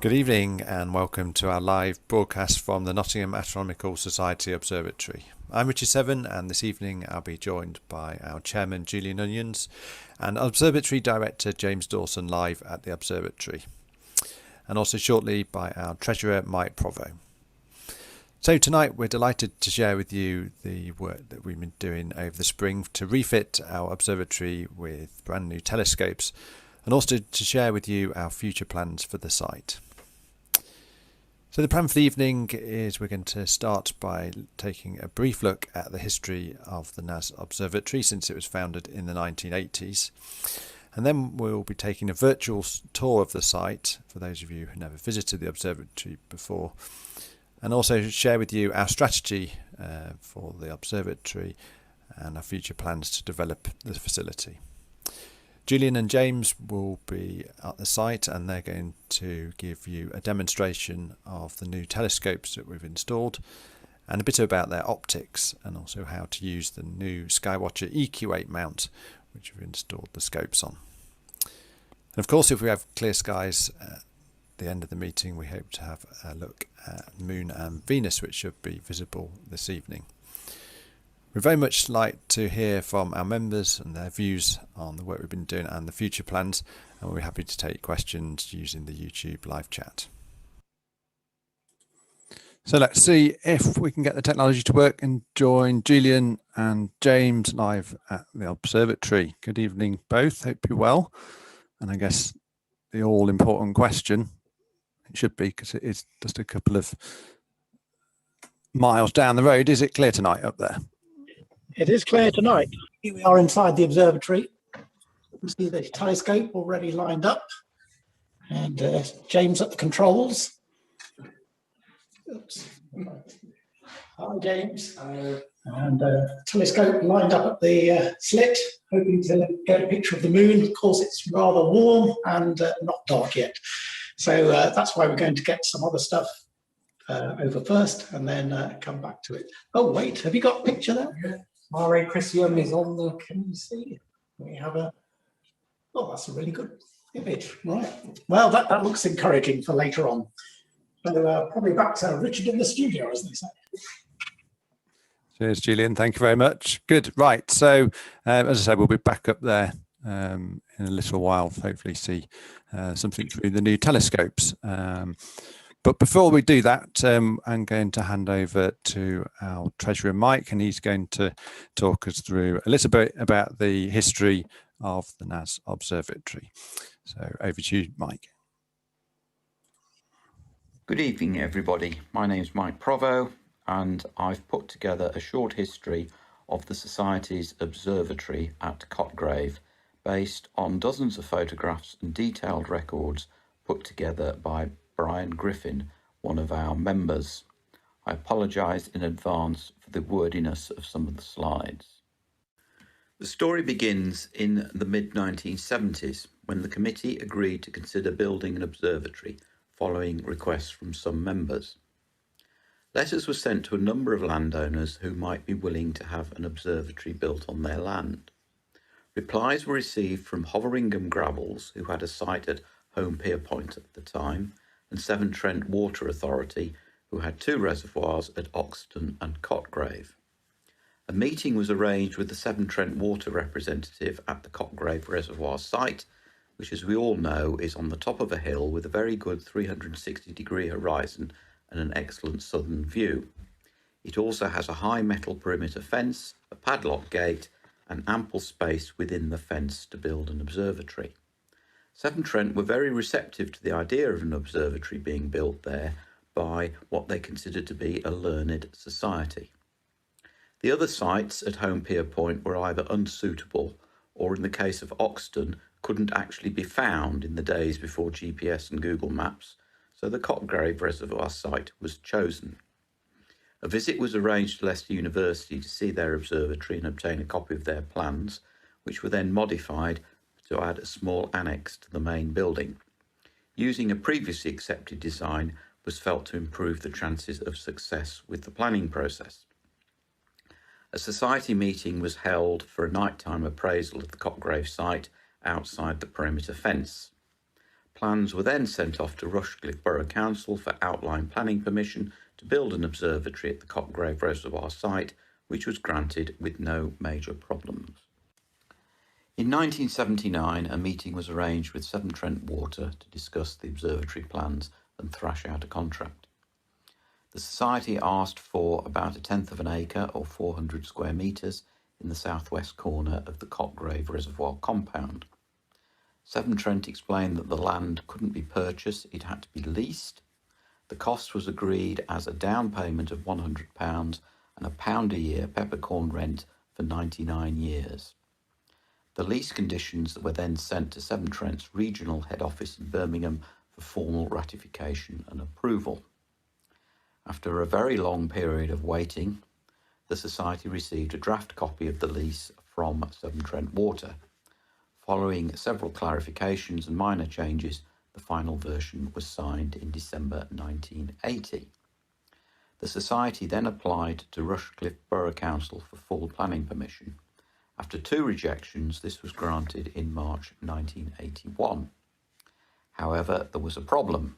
Good evening and welcome to our live broadcast from the Nottingham Astronomical Society Observatory. I'm Richard Seven, and this evening I'll be joined by our chairman Julian Onions and Observatory Director James Dawson live at the observatory, and also shortly by our treasurer Mike Provo. So tonight we're delighted to share with you the work that we've been doing over the spring to refit our observatory with brand new telescopes, and also to share with you our future plans for the site. So the plan for the evening is we're going to start by taking a brief look at the history of the NAS Observatory since it was founded in the 1980s. And then we'll be taking a virtual tour of the site for those of you who never visited the observatory before, and also share with you our strategy for the observatory and our future plans to develop the facility. Julian and James will be at the site and they're going to give you a demonstration of the new telescopes that we've installed and a bit about their optics and also how to use the new Skywatcher EQ8 mount which we've installed the scopes on. And of course, if we have clear skies at the end of the meeting, we hope to have a look at Moon and Venus, which should be visible this evening. We'd very much like to hear from our members and their views on the work we've been doing and the future plans, and we'll be happy to take questions using the YouTube live chat. So let's see if we can get the technology to work and join Julian and James live at the observatory. Good evening both, hope you're well. And I guess the all important question, it should be because it is just a couple of miles down the road, is it clear tonight up there? It is clear tonight. Here we are inside the observatory. You see the telescope already lined up, and James at the controls. Oops. Hi, James. Hello. And telescope lined up at the slit, hoping to get a picture of the moon. Of course, it's rather warm and not dark yet. So that's why we're going to get some other stuff over first and then come back to it. Oh, wait, have you got a picture there? Yeah. Mare Crisium is on the, can you see? We have a, oh, that's a really good image. Right. Well, that looks encouraging for later on. So probably back to Richard in the studio, as they say. Cheers, Julian. Thank you very much. Good. Right. So, as I said, we'll be back up there in a little while, hopefully see something through the new telescopes. But before we do that, I'm going to hand over to our treasurer, Mike, and he's going to talk us through a little bit about the history of the NAS Observatory. So over to you, Mike. Good evening, everybody. My name's Mike Provo, and I've put together a short history of the Society's observatory at Cotgrave, based on dozens of photographs and detailed records put together by Brian Griffin, one of our members. I apologise in advance for the wordiness of some of the slides. The story begins in the mid-1970s when the committee agreed to consider building an observatory following requests from some members. Letters were sent to a number of landowners who might be willing to have an observatory built on their land. Replies were received from Hoveringham Gravels, who had a site at Home Pierpoint at the time, and Severn Trent Water Authority, who had two reservoirs at Oxton and Cotgrave. A meeting was arranged with the Severn Trent Water representative at the Cotgrave Reservoir site, which, as we all know, is on the top of a hill with a very good 360-degree horizon and an excellent southern view. It also has a high metal perimeter fence, a padlock gate, and ample space within the fence to build an observatory. Severn Trent were very receptive to the idea of an observatory being built there by what they considered to be a learned society. The other sites at Home Pierpoint were either unsuitable or, in the case of Oxton, couldn't actually be found in the days before GPS and Google Maps, so the Cotgrave Reservoir site was chosen. A visit was arranged to Leicester University to see their observatory and obtain a copy of their plans, which were then modified to add a small annex to the main building. Using a previously accepted design was felt to improve the chances of success with the planning process. A society meeting was held for a nighttime appraisal of the Cotgrave site outside the perimeter fence. Plans were then sent off to Rushcliffe Borough Council for outline planning permission to build an observatory at the Cockgrave Reservoir site, which was granted with no major problems. In 1979, a meeting was arranged with Severn Trent Water to discuss the observatory plans and thrash out a contract. The Society asked for about 1/10 of an acre or 400 square metres in the southwest corner of the Cockgrave Reservoir compound. Severn Trent explained that the land couldn't be purchased, it had to be leased. The cost was agreed as a down payment of £100 and £1 a year peppercorn rent for 99 years. The lease conditions were then sent to Severn Trent's regional head office in Birmingham for formal ratification and approval. After a very long period of waiting, the Society received a draft copy of the lease from Severn Trent Water. Following several clarifications and minor changes, the final version was signed in December 1980. The Society then applied to Rushcliffe Borough Council for full planning permission. After 2 rejections, this was granted in March 1981. However, there was a problem.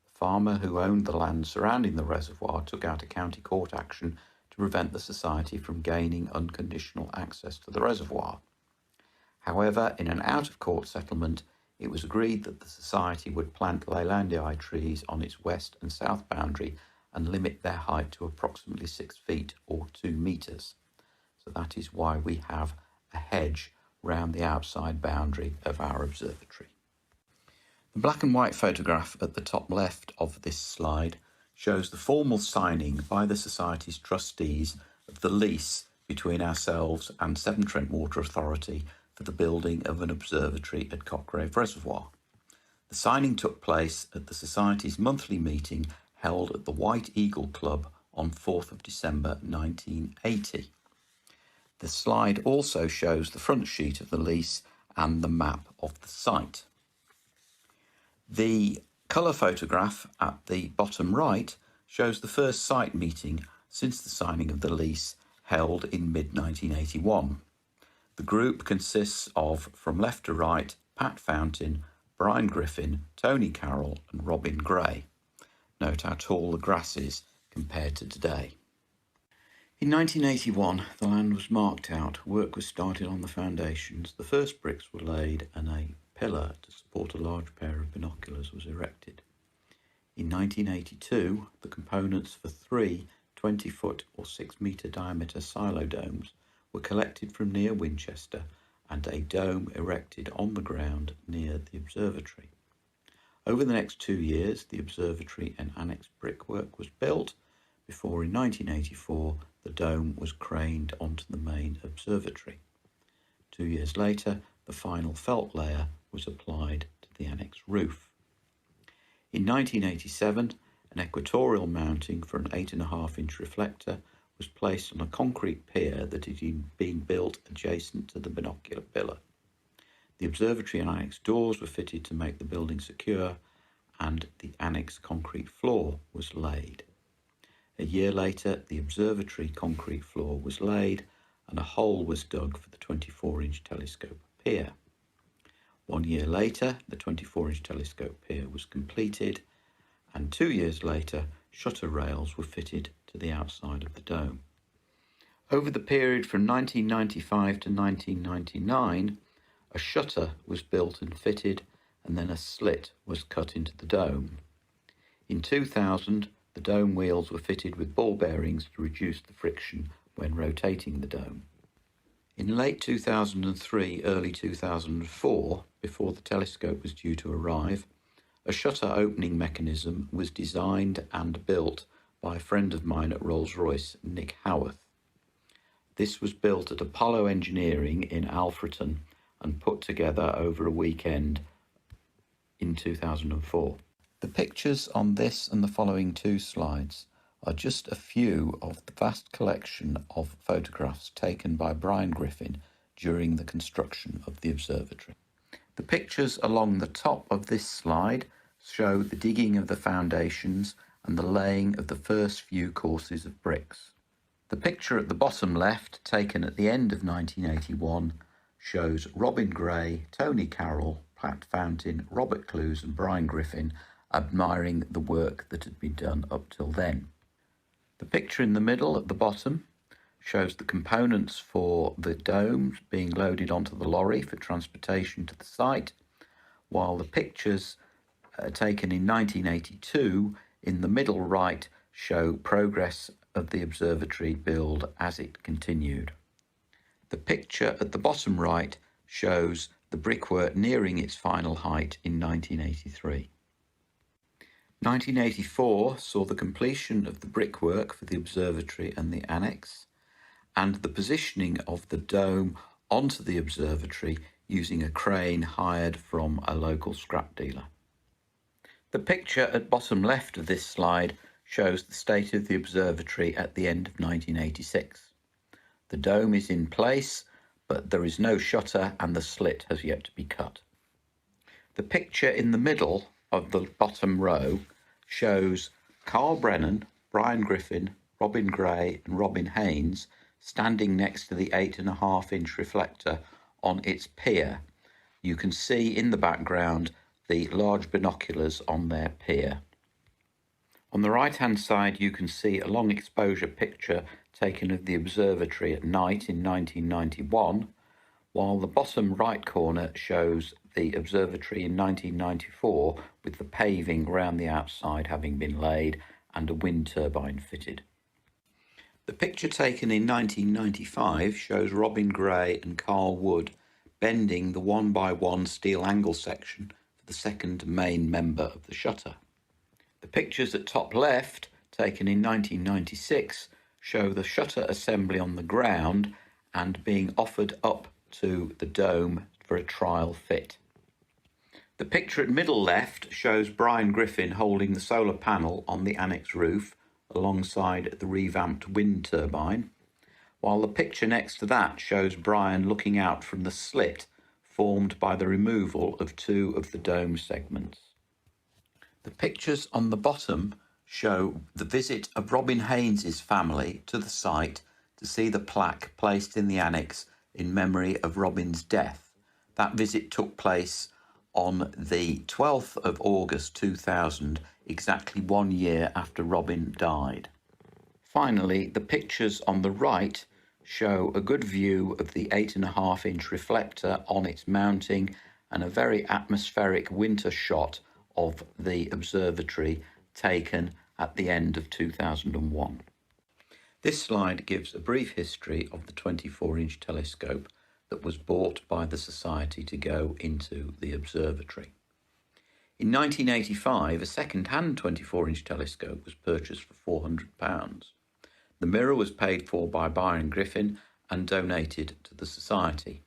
The farmer who owned the land surrounding the reservoir took out a county court action to prevent the Society from gaining unconditional access to the reservoir. However, in an out-of-court settlement, it was agreed that the Society would plant Leylandii trees on its west and south boundary and limit their height to approximately 6 feet or 2 metres. So that is why we have a hedge round the outside boundary of our observatory. The black and white photograph at the top left of this slide shows the formal signing by the Society's trustees of the lease between ourselves and Severn Trent Water Authority for the building of an observatory at Cockgrave Reservoir. The signing took place at the Society's monthly meeting held at the White Eagle Club on 4th of December 1980. The slide also shows the front sheet of the lease and the map of the site. The colour photograph at the bottom right shows the first site meeting since the signing of the lease held in mid-1981. The group consists of, from left to right, Pat Fountain, Brian Griffin, Tony Carroll and Robin Gray. Note how tall the grass is compared to today. In 1981, the land was marked out, work was started on the foundations, the first bricks were laid and a pillar to support a large pair of binoculars was erected. In 1982, the components for 3 20-foot or 6-metre diameter silo domes were collected from near Winchester and a dome erected on the ground near the observatory. Over the next 2 years, the observatory and annex brickwork was built before in 1984 the dome was craned onto the main observatory. 2 years later, the final felt layer was applied to the annex roof. In 1987, an equatorial mounting for an 8.5-inch reflector was placed on a concrete pier that had been built adjacent to the binocular pillar. The observatory and annex doors were fitted to make the building secure, and the annex concrete floor was laid. A year later, the observatory concrete floor was laid and a hole was dug for the 24-inch telescope pier. 1 year later, the 24-inch telescope pier was completed, and 2 years later, shutter rails were fitted to the outside of the dome. Over the period from 1995 to 1999, a shutter was built and fitted, and then a slit was cut into the dome. In 2000, the dome wheels were fitted with ball bearings to reduce the friction when rotating the dome. In late 2003, early 2004, before the telescope was due to arrive, a shutter opening mechanism was designed and built by a friend of mine at Rolls-Royce, Nick Howarth. This was built at Apollo Engineering in Alfreton and put together over a weekend in 2004. The pictures on this and the following 2 slides are just a few of the vast collection of photographs taken by Brian Griffin during the construction of the observatory. The pictures along the top of this slide show the digging of the foundations and the laying of the first few courses of bricks. The picture at the bottom left, taken at the end of 1981, shows Robin Gray, Tony Carroll, Platt Fountain, Robert Clews and Brian Griffin, admiring the work that had been done up till then. The picture in the middle at the bottom shows the components for the domes being loaded onto the lorry for transportation to the site, while the pictures taken in 1982 in the middle right show progress of the observatory build as it continued. The picture at the bottom right shows the brickwork nearing its final height in 1983. 1984 saw the completion of the brickwork for the observatory and the annex, and the positioning of the dome onto the observatory using a crane hired from a local scrap dealer. The picture at bottom left of this slide shows the state of the observatory at the end of 1986. The dome is in place, but there is no shutter and the slit has yet to be cut. The picture in the middle of the bottom row shows Carl Brennan, Brian Griffin, Robin Gray and Robin Haynes standing next to the 8.5-inch reflector on its pier. You can see in the background the large binoculars on their pier. On the right-hand side, you can see a long exposure picture taken of the observatory at night in 1991, while the bottom right corner shows the observatory in 1994 with the paving around the outside having been laid and a wind turbine fitted. The picture taken in 1995 shows Robin Gray and Carl Wood bending the 1x1 steel angle section for the second main member of the shutter. The pictures at top left, taken in 1996, show the shutter assembly on the ground and being offered up to the dome for a trial fit. The picture at middle left shows Brian Griffin holding the solar panel on the annex roof alongside the revamped wind turbine, while the picture next to that shows Brian looking out from the slit formed by the removal of two of the dome segments. The pictures on the bottom show the visit of Robin Haynes' family to the site to see the plaque placed in the annex in memory of Robin's death. That visit took place on the 12th of August 2000, exactly 1 year after Robin died. Finally, the pictures on the right show a good view of the 8.5-inch reflector on its mounting and a very atmospheric winter shot of the observatory taken at the end of 2001. This slide gives a brief history of the 24-inch telescope that was bought by the Society to go into the observatory. In 1985, a second-hand 24-inch telescope was purchased for £400. The mirror was paid for by Brian Griffin and donated to the Society.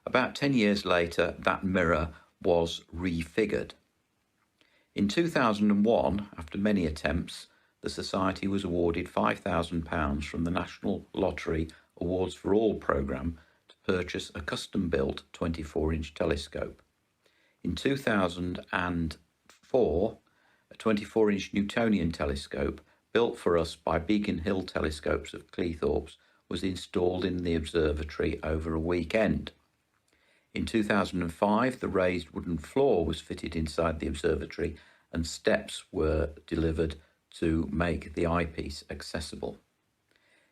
About 10 years later, that mirror was refigured. In 2001, after many attempts, the Society was awarded £5,000 from the National Lottery Awards for All programme to purchase a custom-built 24-inch telescope. In 2004, a 24-inch Newtonian telescope built for us by Beacon Hill Telescopes of Cleethorpes was installed in the observatory over a weekend. In 2005, the raised wooden floor was fitted inside the observatory and steps were delivered to make the eyepiece accessible.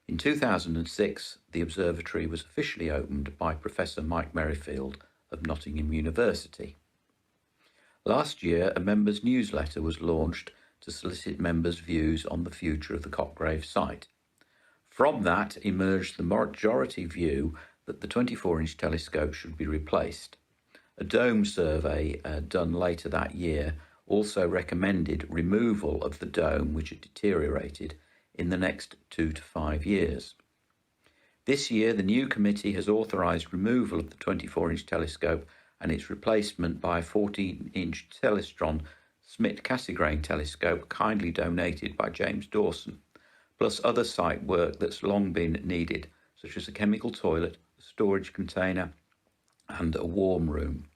In 2006, the observatory was officially opened by Professor Mike Merrifield of Nottingham University. Last year, a members' newsletter was launched to solicit members' views on the future of the Cotgrave site. From that emerged the majority view that the 24-inch telescope should be replaced. A dome survey done later that year also recommended removal of the dome, which had deteriorated, in the next 2 to 5 years. This year, the new committee has authorised removal of the 24-inch telescope and its replacement by a 14-inch Celestron Schmidt-Cassegrain telescope kindly donated by James Dawson, plus other site work that's long been needed, such as a chemical toilet, a storage container, and a warm room.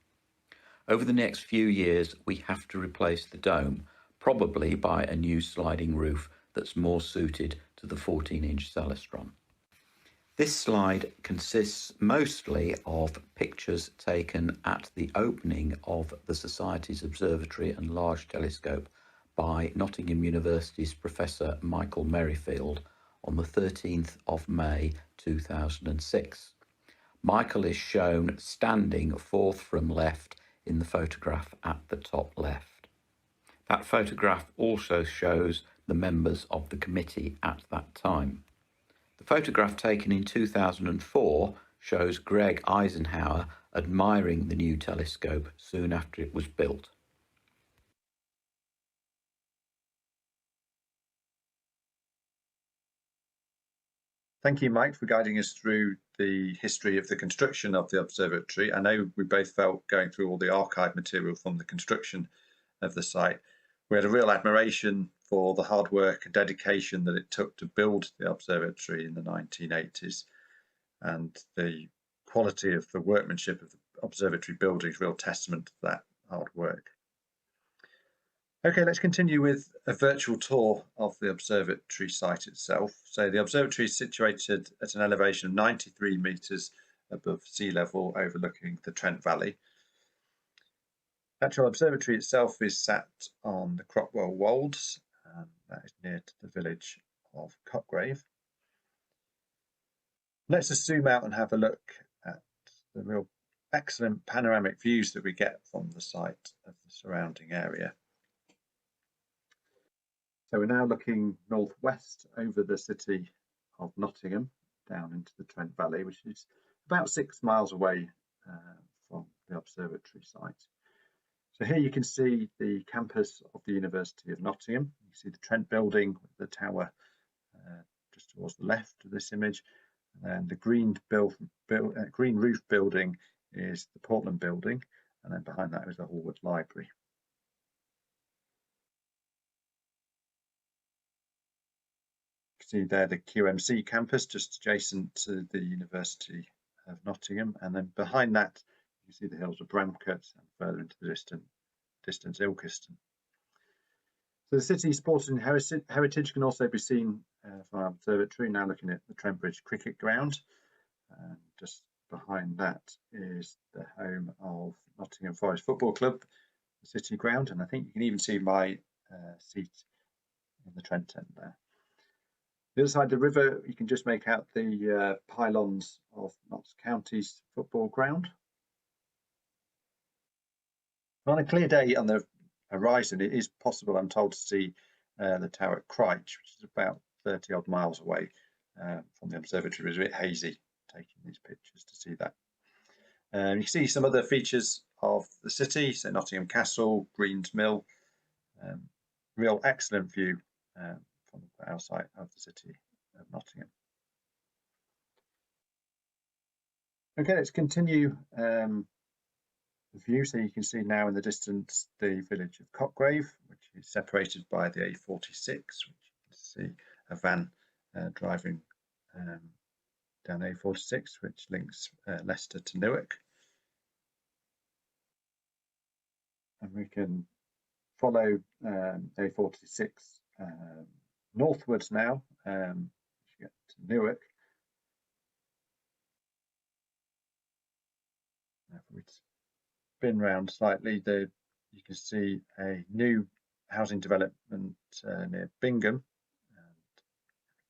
Over the next few years, we have to replace the dome, probably by a new sliding roof that's more suited to the 14-inch Celestron. This slide consists mostly of pictures taken at the opening of the Society's Observatory and Large Telescope by Nottingham University's Professor Michael Merrifield on the 13th of May 2006. Michael is shown standing fourth from left in the photograph at the top left. That photograph also shows the members of the committee at that time. The photograph taken in 2004 shows Greg Eisenhower admiring the new telescope soon after it was built. Thank you, Mike, for guiding us through the history of the construction of the observatory. I know we both felt, going through all the archive material from the construction of the site, we had a real admiration for the hard work and dedication that it took to build the observatory in the 1980s, and the quality of the workmanship of the observatory building is a real testament to that hard work. Okay, let's continue with a virtual tour of the observatory site itself. So the observatory is situated at an elevation of 93 metres above sea level, overlooking the Trent Valley. The actual observatory itself is sat on the Cropwell Wolds, and that is near to the village of Cotgrave. Let's just zoom out and have a look at the real excellent panoramic views that we get from the site of the surrounding area. So we're now looking northwest over the city of Nottingham, down into the Trent Valley, which is about 6 miles away from the observatory site. So here you can see the campus of the University of Nottingham. You see the Trent building, the tower just towards the left of this image, and the green roof building is the Portland building, and then behind that is the Hallwood Library. See there the QMC campus just adjacent to the University of Nottingham, and then behind that you see the hills of Bramcote and further into the distance Ilkeston. So the city's sporting heritage can also be seen from our observatory, now looking at the Trent Bridge cricket ground, and just behind that is the home of Nottingham Forest Football Club, the city ground, and I think you can even see my seat in the Trent end there. The other side of the river, you can just make out the pylons of Notts County's football ground. On a clear day on the horizon, it is possible, I'm told, to see the tower at Cryche, which is about 30 odd miles away from the observatory. It was a bit hazy taking these pictures to see that. You can see some other features of the city, so Nottingham Castle, Greens Mill, real excellent view from our site of the city of Nottingham. Okay, let's continue the view. So you can see now in the distance the village of Cotgrave, which is separated by the A46, which you can see a van driving down A46, which links Leicester to Newark. And we can follow A46 northwards now to get to Newark. If we spin round slightly, you can see a new housing development near Bingham. And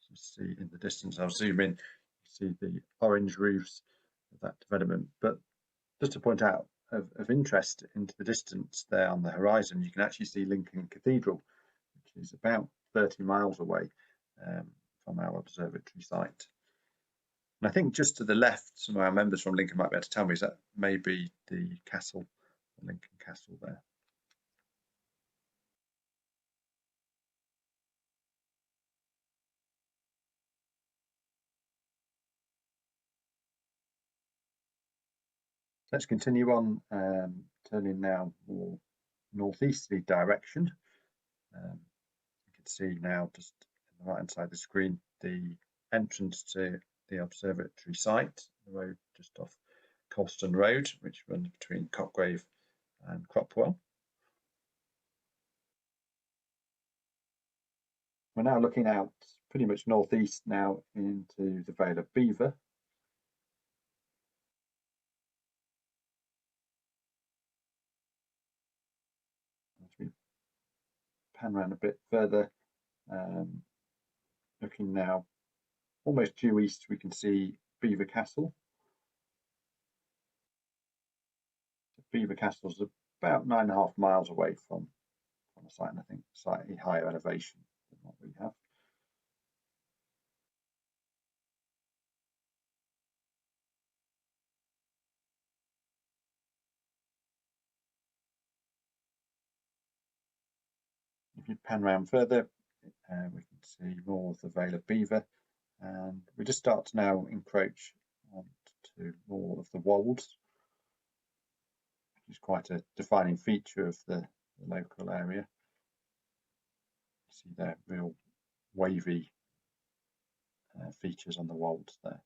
you see in the distance, I'll zoom in, you see the orange roofs of that development. But just to point out, of interest into the distance there on the horizon, you can actually see Lincoln Cathedral, which is about 30 miles away from our observatory site. And I think just to the left, some of our members from Lincoln might be able to tell me, is that maybe the castle, the Lincoln Castle there. Let's continue on, turning now more northeasterly direction. You can see now just on the right hand side of the screen the entrance to the observatory site, the road just off Colston Road, which runs between Cotgrave and Cropwell. We're now looking out pretty much northeast now into the Vale of Belvoir. As we pan around a bit further, looking now almost due east, we can see Belvoir Castle. Belvoir Castle is about 9.5 miles away from the site, and I think slightly higher elevation than what we have. If you pan around further, we can see more of the Vale of Belvoir, and we just start to now encroach onto more of the wolds, which is quite a defining feature of the local area. You see there real wavy features on the wolds there.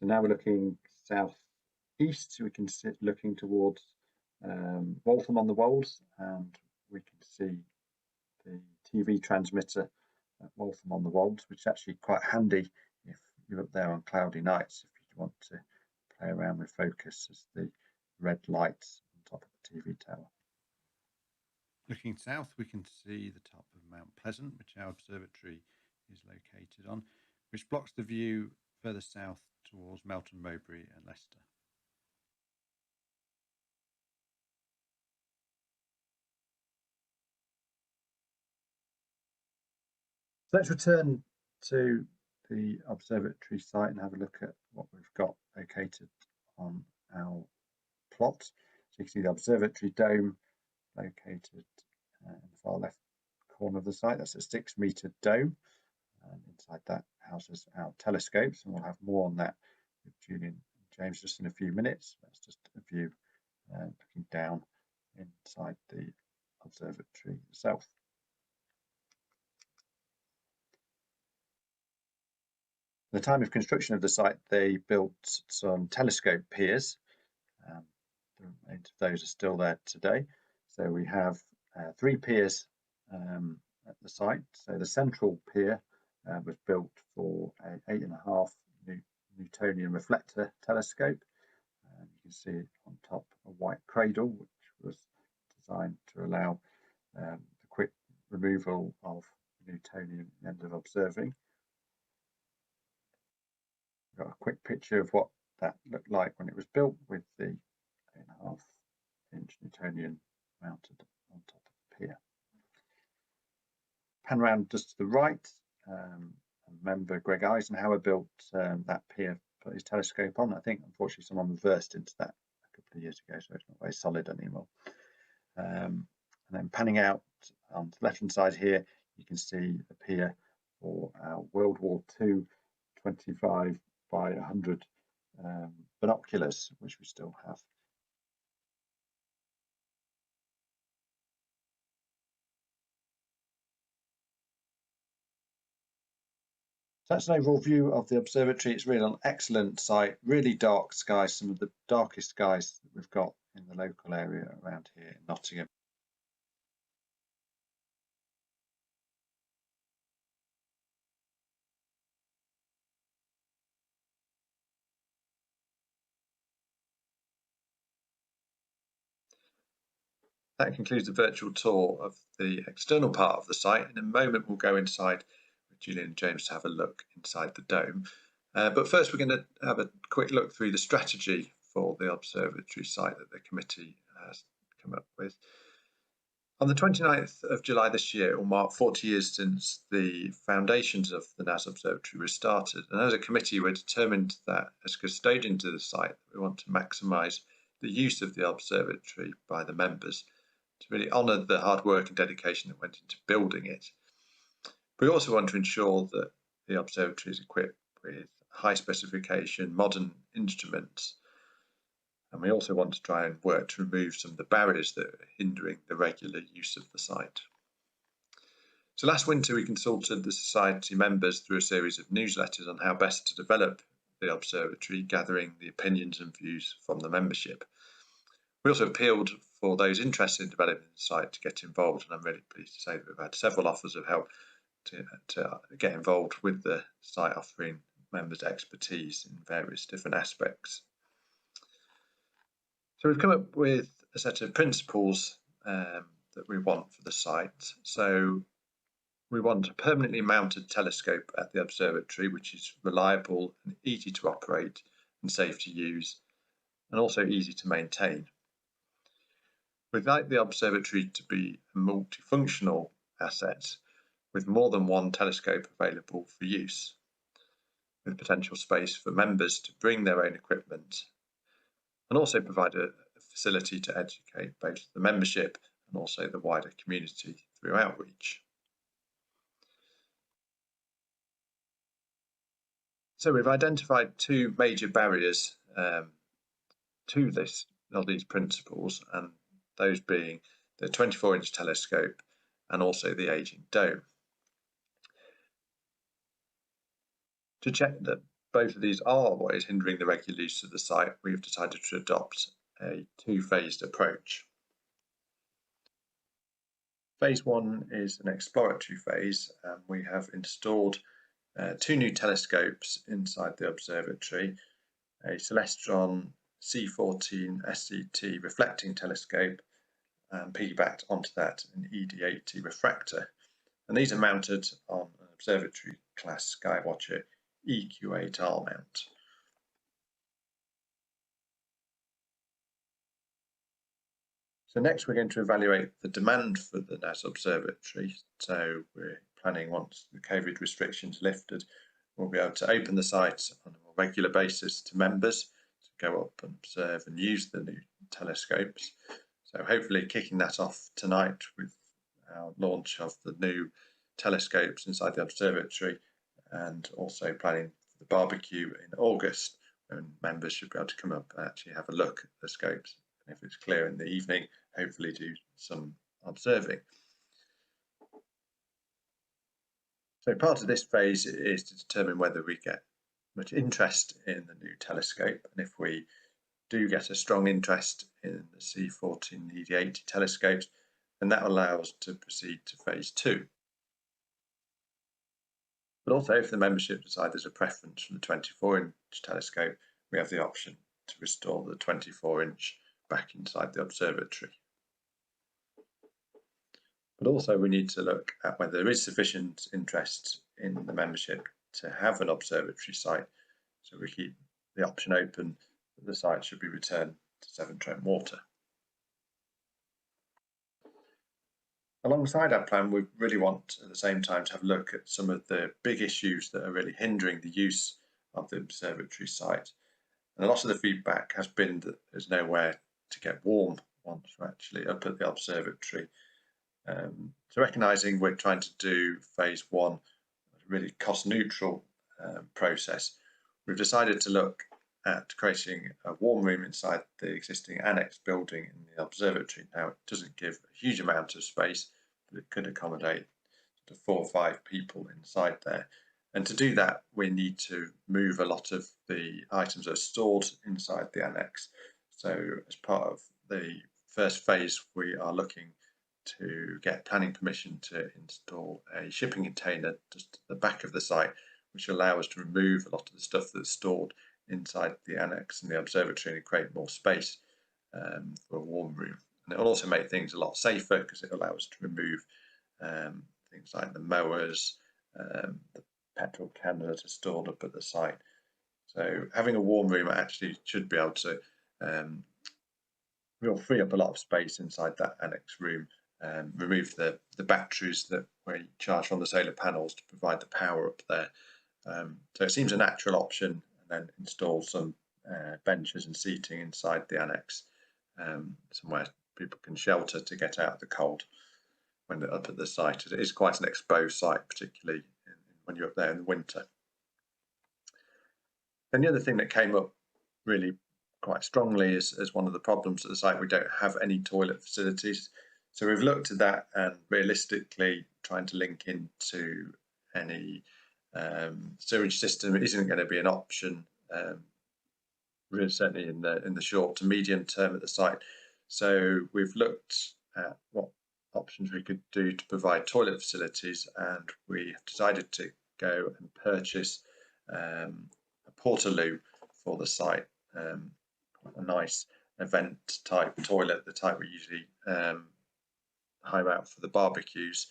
So now we're looking southeast, we can sit looking towards Waltham on the Wolds, and we can see the TV transmitter at Waltham on the Wolds, which is actually quite handy if you're up there on cloudy nights, if you want to play around with focus as the red lights on top of the TV tower. Looking south, we can see the top of Mount Pleasant, which our observatory is located on, which blocks the view further south towards Melton Mowbray and Leicester. So let's return to the observatory site and have a look at what we've got located on our plot. So you can see the observatory dome located in the far left corner of the site. That's a 6-metre dome, and inside that houses our telescopes, and we'll have more on that with Julian and James just in a few minutes. That's just a view looking down inside the observatory itself. At the time of construction of the site, they built some telescope piers. The remains of those are still there today. So we have 3 piers at the site. So the central pier was built for an 8.5 Newtonian reflector telescope. You can see on top a white cradle, which was designed to allow the quick removal of Newtonian at the end of observing. We've got a quick picture of what that looked like when it was built, with the 8.5-inch Newtonian mounted on top of the pier. Pan around just to the right, member Greg Eisenhower built that pier, put his telescope on. I think unfortunately someone reversed into that a couple of years ago, so it's not very solid anymore. And then panning out on the left hand side here, you can see the pier for our World War II 25 by 100 binoculars, which we still have. So that's an overall view of the observatory. It's really an excellent site, really dark skies, some of the darkest skies that we've got in the local area around here in Nottingham. That concludes the virtual tour of the external part of the site. In a moment, we'll go inside with Julian and James to have a look inside the dome. But first, we're going to have a quick look through the strategy for the observatory site that the committee has come up with. On the 29th of July this year, it will mark 40 years since the foundations of the NAS Observatory were started. And as a committee, we're determined that as custodians of the site, we want to maximise the use of the observatory by the members, to really honour the hard work and dedication that went into building it. We also want to ensure that the observatory is equipped with high specification, modern instruments. And we also want to try and work to remove some of the barriers that are hindering the regular use of the site. So last winter, we consulted the Society members through a series of newsletters on how best to develop the observatory, gathering the opinions and views from the membership. We also appealed for those interested in developing the site to get involved, and I'm really pleased to say that we've had several offers of help to get involved with the site, offering members expertise in various different aspects. So we've come up with a set of principles that we want for the site. So we want a permanently mounted telescope at the observatory, which is reliable and easy to operate and safe to use, and also easy to maintain. We'd like the observatory to be a multifunctional asset with more than one telescope available for use, with potential space for members to bring their own equipment, and also provide a facility to educate both the membership and also the wider community through outreach. So we've identified two major barriers to these principles, and those being the 24-inch telescope and also the aging dome. To check that both of these are what is hindering the regular use of the site, we've decided to adopt a two-phased approach. Phase one is an exploratory phase, and we have installed two new telescopes inside the observatory, a Celestron C14 SCT reflecting telescope, and piggybacked onto that an ED80 refractor. And these are mounted on an observatory class Skywatcher EQ8R mount. So next we're going to evaluate the demand for the NAS Observatory. So we're planning, once the COVID restrictions lifted, we'll be able to open the site on a more regular basis to members to go up and observe and use the new telescopes. So hopefully kicking that off tonight with our launch of the new telescopes inside the observatory, and also planning for the barbecue in August, when members should be able to come up and actually have a look at the scopes. And if it's clear in the evening, hopefully do some observing. So part of this phase is to determine whether we get much interest in the new telescope, and if we do get a strong interest in the C14 ED80 telescopes, then that will allow us to proceed to phase two. But also, if the membership decide there's a preference for the 24-inch telescope, we have the option to restore the 24-inch back inside the observatory. But also we need to look at whether there is sufficient interest in the membership to have an observatory site, so we keep the option open that the site should be returned to Severn Trent Water. Alongside our plan, we really want at the same time to have a look at some of the big issues that are really hindering the use of the observatory site. And a lot of the feedback has been that there's nowhere to get warm once we're actually up at the observatory. So recognising we're trying to do phase one, a really cost neutral process, we've decided to look at creating a warm room inside the existing annex building in the observatory. Now, it doesn't give a huge amount of space, but it could accommodate 4 or 5 people inside there. And to do that, we need to move a lot of the items that are stored inside the annex. So as part of the first phase, we are looking to get planning permission to install a shipping container just at the back of the site, which will allow us to remove a lot of the stuff that's stored inside the annex and the observatory and create more space for a warm room. And it will also make things a lot safer because it allows us to remove things like the mowers, the petrol cans that are stored up at the site. So having a warm room actually should be able to will free up a lot of space inside that annex room, remove the batteries that we charge from the solar panels to provide the power up there. So it seems a natural option, and then install some benches and seating inside the annex, somewhere people can shelter to get out of the cold when they're up at the site. It is quite an exposed site, particularly when you're up there in the winter. And the other thing that came up really quite strongly as one of the problems at the site, we don't have any toilet facilities. So we've looked at that, and realistically trying to link into any sewage system isn't going to be an option, really, certainly in the short to medium term at the site. So we've looked at what options we could do to provide toilet facilities, and we have decided to go and purchase a portaloo for the site, a nice event type toilet, the type we usually hire out for the barbecues.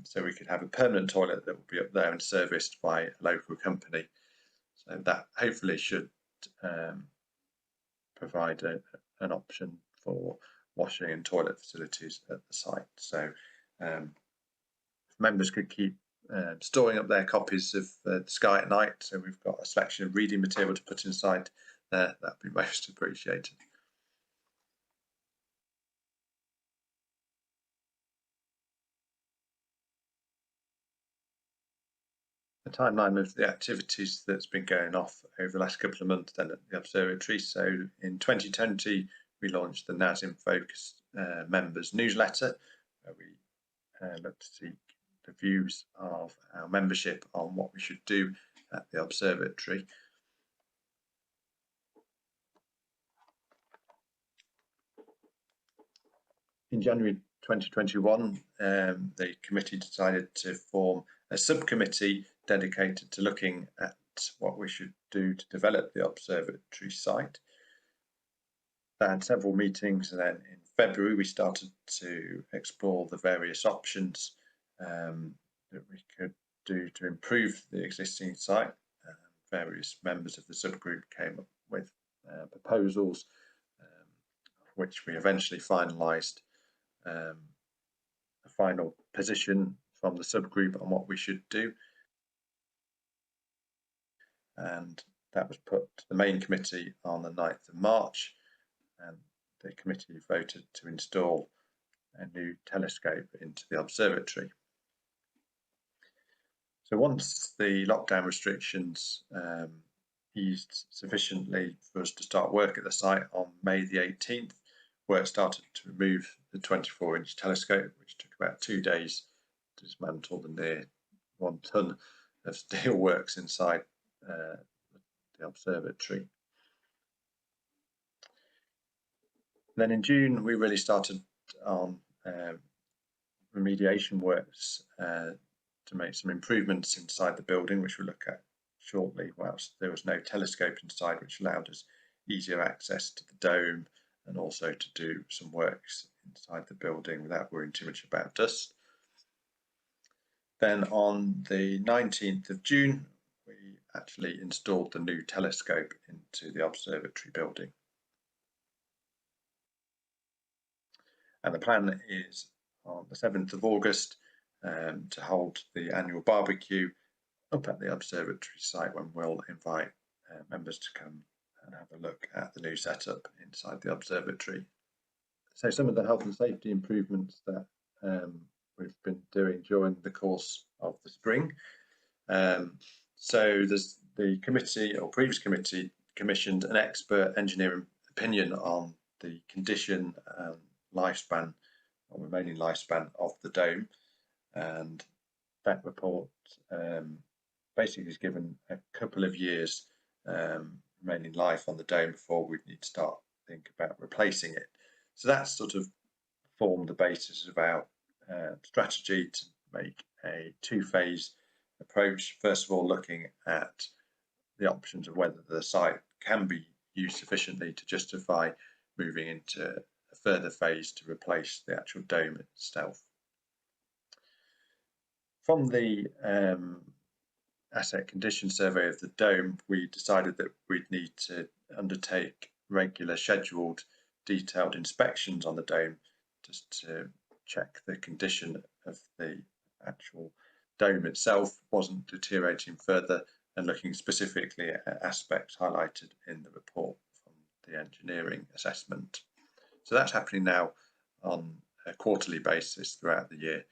So we could have a permanent toilet that will be up there and serviced by a local company. So that hopefully should provide an option for washing and toilet facilities at the site. So members could keep storing up their copies of the Sky at Night. So we've got a selection of reading material to put inside there. That'd be most appreciated. The timeline of the activities that's been going off over the last couple of months then at the observatory. So in 2020, we launched the NAS in Focus members newsletter, where we look to seek the views of our membership on what we should do at the observatory. In January 2021, the committee decided to form a subcommittee dedicated to looking at what we should do to develop the observatory site. They had several meetings, and then in February we started to explore the various options that we could do to improve the existing site. Various members of the subgroup came up with proposals, which we eventually finalised a final position from the subgroup on what we should do, and that was put to the main committee on the 9th of March, and the committee voted to install a new telescope into the observatory. So once the lockdown restrictions eased sufficiently for us to start work at the site on May the 18th, work started to remove the 24-inch telescope, which took about 2 days to dismantle the near 1 ton of steelworks inside the observatory. Then in June, we really started on remediation works to make some improvements inside the building, which we'll look at shortly, whilst there was no telescope inside, which allowed us easier access to the dome and also to do some works inside the building without worrying too much about dust. Then on the 19th of June, we actually installed the new telescope into the observatory building. And the plan is on the 7th of August to hold the annual barbecue up at the observatory site, when we'll invite members to come and have a look at the new setup inside the observatory. So some of the health and safety improvements that we've been doing during the course of the spring. So there's the committee, or previous committee, commissioned an expert engineering opinion on the condition and lifespan, or remaining lifespan, of the dome, and that report basically is given a couple of years remaining life on the dome before we need to start thinking about replacing it. So that's sort of formed the basis of our strategy to make a two-phase approach. First of all, looking at the options of whether the site can be used sufficiently to justify moving into a further phase to replace the actual dome itself. From the asset condition survey of the dome, we decided that we'd need to undertake regular, scheduled, detailed inspections on the dome, just to check the condition of the actual dome itself wasn't deteriorating further, and looking specifically at aspects highlighted in the report from the engineering assessment. So that's happening now on a quarterly basis throughout the year,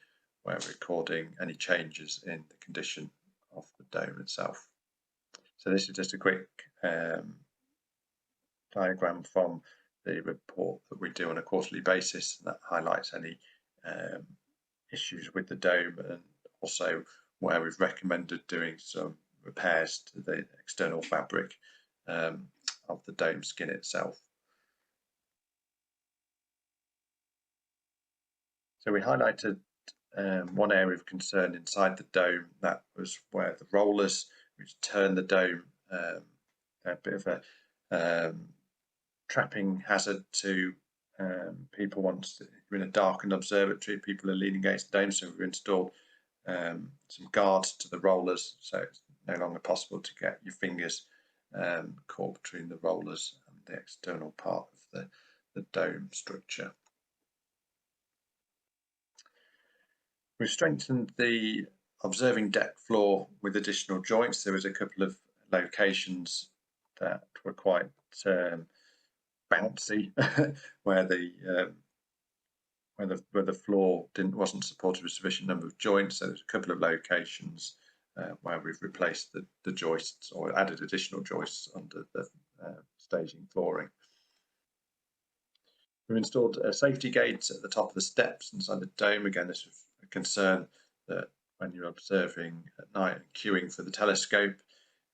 where we're recording any changes in the condition of the dome itself. So this is just a quick diagram from the report that we do on a quarterly basis, and that highlights any issues with the dome, and also where we've recommended doing some repairs to the external fabric of the dome skin itself. So we highlighted one area of concern inside the dome. That was where the rollers, which turn the dome, a bit of a trapping hazard to people once you're in a darkened observatory. People are leaning against the dome, so we've installed some guards to the rollers, so it's no longer possible to get your fingers caught between the rollers and the external part of the dome structure. We've strengthened the observing deck floor with additional joints. There was a couple of locations that were quite bouncy, where the floor wasn't supported with sufficient number of joints. So there's a couple of locations where we've replaced the joists or added additional joists under the staging flooring. We've installed a safety gate at the top of the steps inside the dome. Again, this was a concern that when you're observing at night and queuing for the telescope,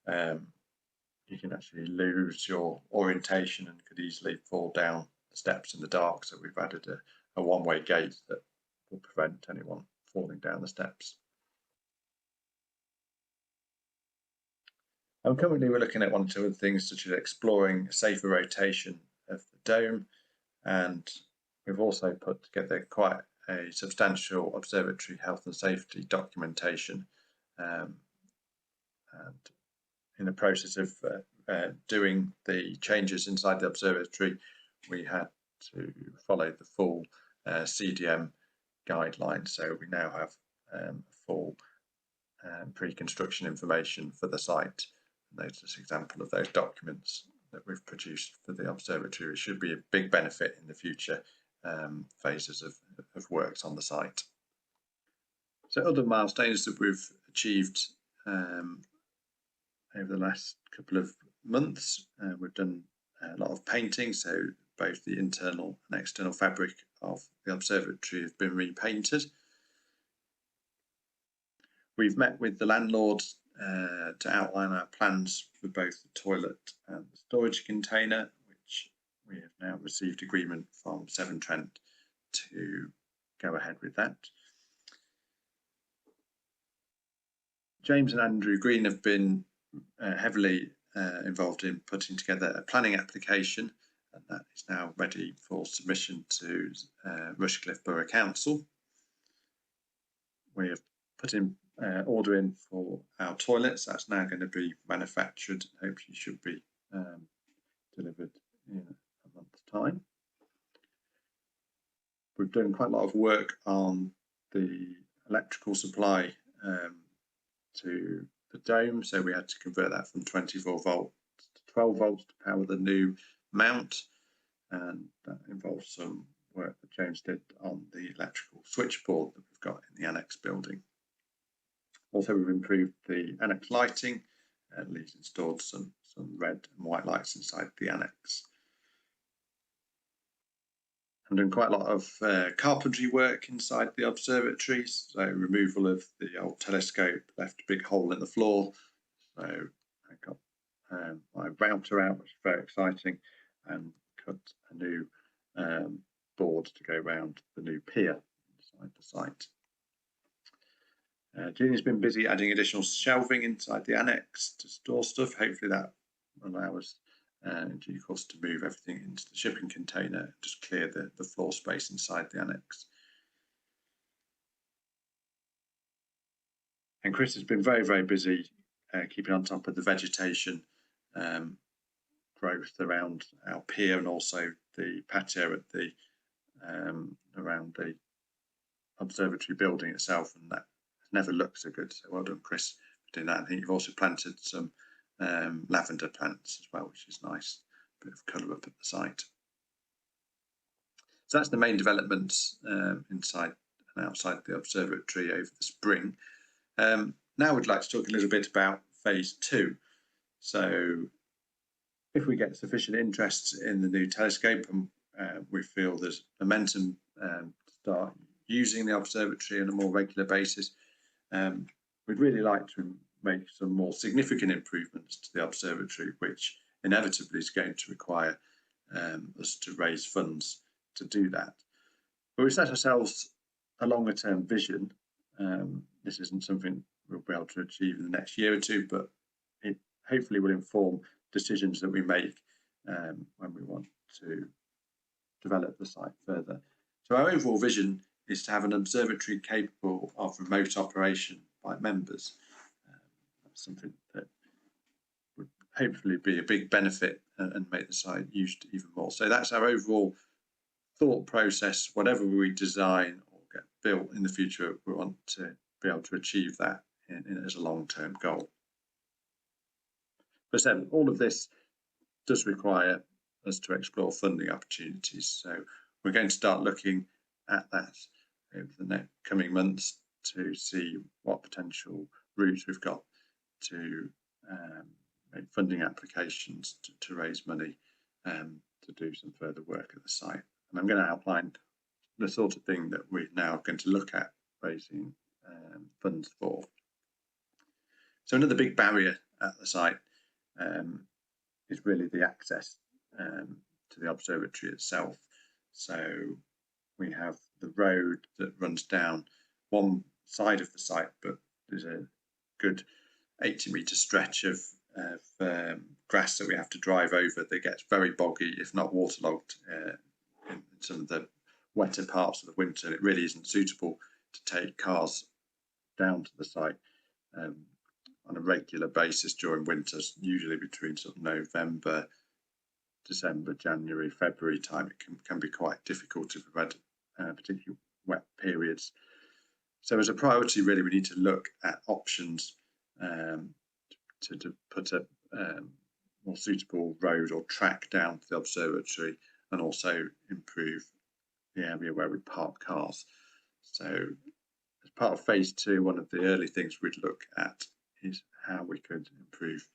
you can actually lose your orientation and could easily fall down the steps in the dark. So we've added a one-way gate that will prevent anyone falling down the steps. And currently we're looking at one or two other things, such as exploring a safer rotation of the dome, and we've also put together quite a substantial observatory health and safety documentation, and in the process of doing the changes inside the observatory, we had to follow the full CDM guidelines. So we now have full pre-construction information for the site. And those are just an example of those documents that we've produced for the observatory. It should be a big benefit in the future phases of works on the site. So other milestones that we've achieved over the last couple of months, we've done a lot of painting, so both the internal and external fabric of the observatory have been repainted. We've met with the landlord to outline our plans for both the toilet and the storage container, which we have now received agreement from Severn Trent to go ahead with that. James and Andrew Green have been heavily involved in putting together a planning application, and that is now ready for submission to Rushcliffe Borough Council. We have put in order in for our toilets. That's now going to be manufactured and hopefully should be delivered in a month's time. We've done quite a lot of work on the electrical supply to the dome, so we had to convert that from 24 volts to 12 volts to power the new mount, and that involves some work that James did on the electrical switchboard that we've got in the annex building. Also, we've improved the annex lighting, and Lee's installed some red and white lights inside the annex. I'm doing quite a lot of carpentry work inside the observatory, so removal of the old telescope left a big hole in the floor. So I got my router out, which is very exciting, and cut a new board to go around the new pier inside the site. Julie's been busy adding additional shelving inside the annex to store stuff. Hopefully that will allow us in due course to move everything into the shipping container, just clear the floor space inside the annex. And Chris has been very, very busy keeping on top of the vegetation growth around our pier and also the patio at the around the observatory building itself, and that never looked so good. So well done, Chris, for doing that. I think you've also planted some lavender plants as well, which is nice. A bit of colour up at the site. So that's the main developments inside and outside the observatory over the spring. Now we'd like to talk a little bit about phase 2. So if we get sufficient interest in the new telescope and we feel there's momentum to start using the observatory on a more regular basis, we'd really like to make some more significant improvements to the observatory, which inevitably is going to require us to raise funds to do that. But we set ourselves a longer term vision. This isn't something we'll be able to achieve in the next year or two, but it hopefully will inform decisions that we make when we want to develop the site further. So our overall vision is to have an observatory capable of remote operation by members. That's something that would hopefully be a big benefit and make the site used even more. So that's our overall thought process. Whatever we design or get built in the future, we want to be able to achieve that as a long-term goal. But then all of this does require us to explore funding opportunities. So we're going to start looking at that over the next coming months to see what potential routes we've got to make funding applications to raise money to do some further work at the site. And I'm going to outline the sort of thing that we're now going to look at raising funds for. So another big barrier at the site is really the access to the observatory itself. So we have the road that runs down one side of the site, but there's a good 80-metre stretch of grass that we have to drive over that gets very boggy, if not waterlogged, in some of the wetter parts of the winter. It really isn't suitable to take cars down to the site on a regular basis during winters, usually between sort of November, December, January, February time. It can be quite difficult if we've had particularly wet periods. So as a priority, really, we need to look at options to put a more suitable road or track down to the observatory, and also improve the area where we park cars. So as part of phase 2, one of the early things we'd look at is how we could improve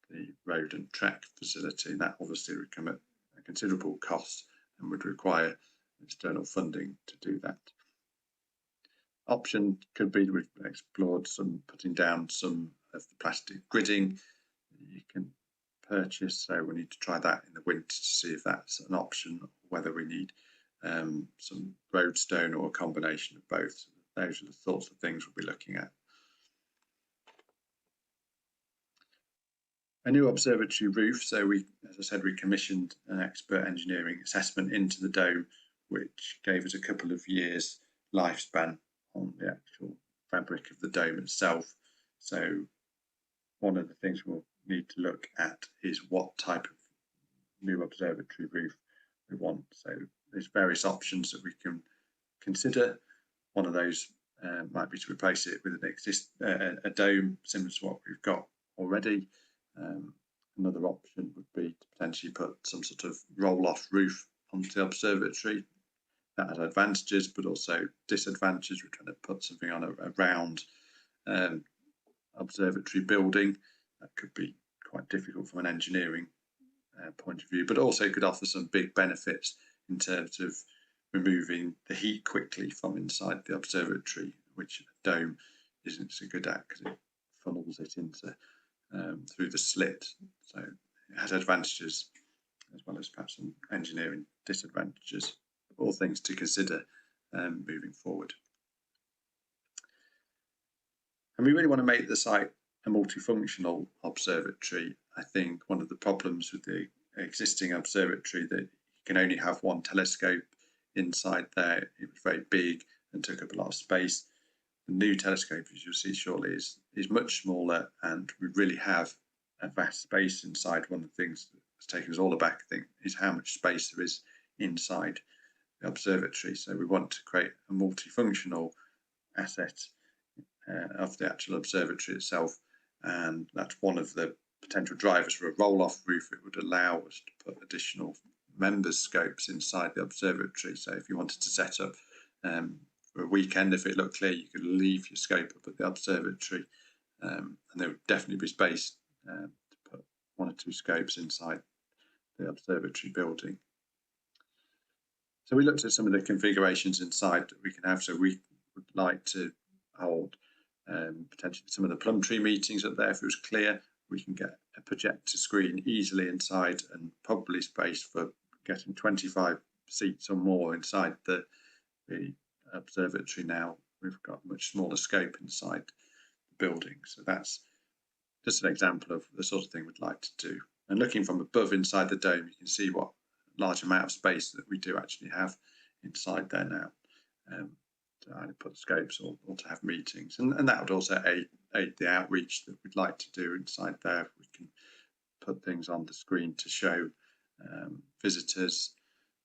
the road and track facility. And that obviously would come at a considerable cost and would require external funding to do that. Option could be, we've explored putting down some of the plastic gridding you can purchase. So we need to try that in the winter to see if that's an option, or whether we need some roadstone or a combination of both. So those are the sorts of things we'll be looking at. A new observatory roof. So we, as I said, we commissioned an expert engineering assessment into the dome, which gave us a couple of years lifespan on the actual fabric of the dome itself. So one of the things we'll need to look at is what type of new observatory roof we want. So there's various options that we can consider. One of those might be to replace it with a dome similar to what we've got already. Another option would be to potentially put some sort of roll-off roof onto the observatory. That has advantages, but also disadvantages. We're trying to put something on a round observatory building. That could be quite difficult from an engineering point of view, but also could offer some big benefits in terms of removing the heat quickly from inside the observatory, which a dome isn't so good at because it funnels it into through the slit. So it has advantages as well as perhaps some engineering disadvantages. All things to consider moving forward. And we really want to make the site a multifunctional observatory. I think one of the problems with the existing observatory that you can only have one telescope inside there. It was very big and took up a lot of space. The new telescope, as you'll see shortly, is much smaller, and we really have a vast space inside. One of the things that's taken us all aback, I think, is how much space there is inside the observatory. So we want to create a multifunctional asset of the actual observatory itself, and that's one of the potential drivers for a roll-off roof. It would allow us to put additional members scopes inside the observatory. So if you wanted to set up for a weekend, if it looked clear, you could leave your scope up at the observatory, and there would definitely be space to put 1 or 2 scopes inside the observatory building. So we looked at some of the configurations inside that we can have. So we would like to hold potentially some of the plum tree meetings up there. If it was clear, we can get a projector screen easily inside, and probably space for getting 25 seats or more inside the observatory now, we've got a much smaller scope inside the building. So that's just an example of the sort of thing we'd like to do. And looking from above inside the dome, you can see what large amount of space that we do actually have inside there now, to either put scopes or to have meetings. And that would also aid the outreach that we'd like to do inside there. We can put things on the screen to show visitors.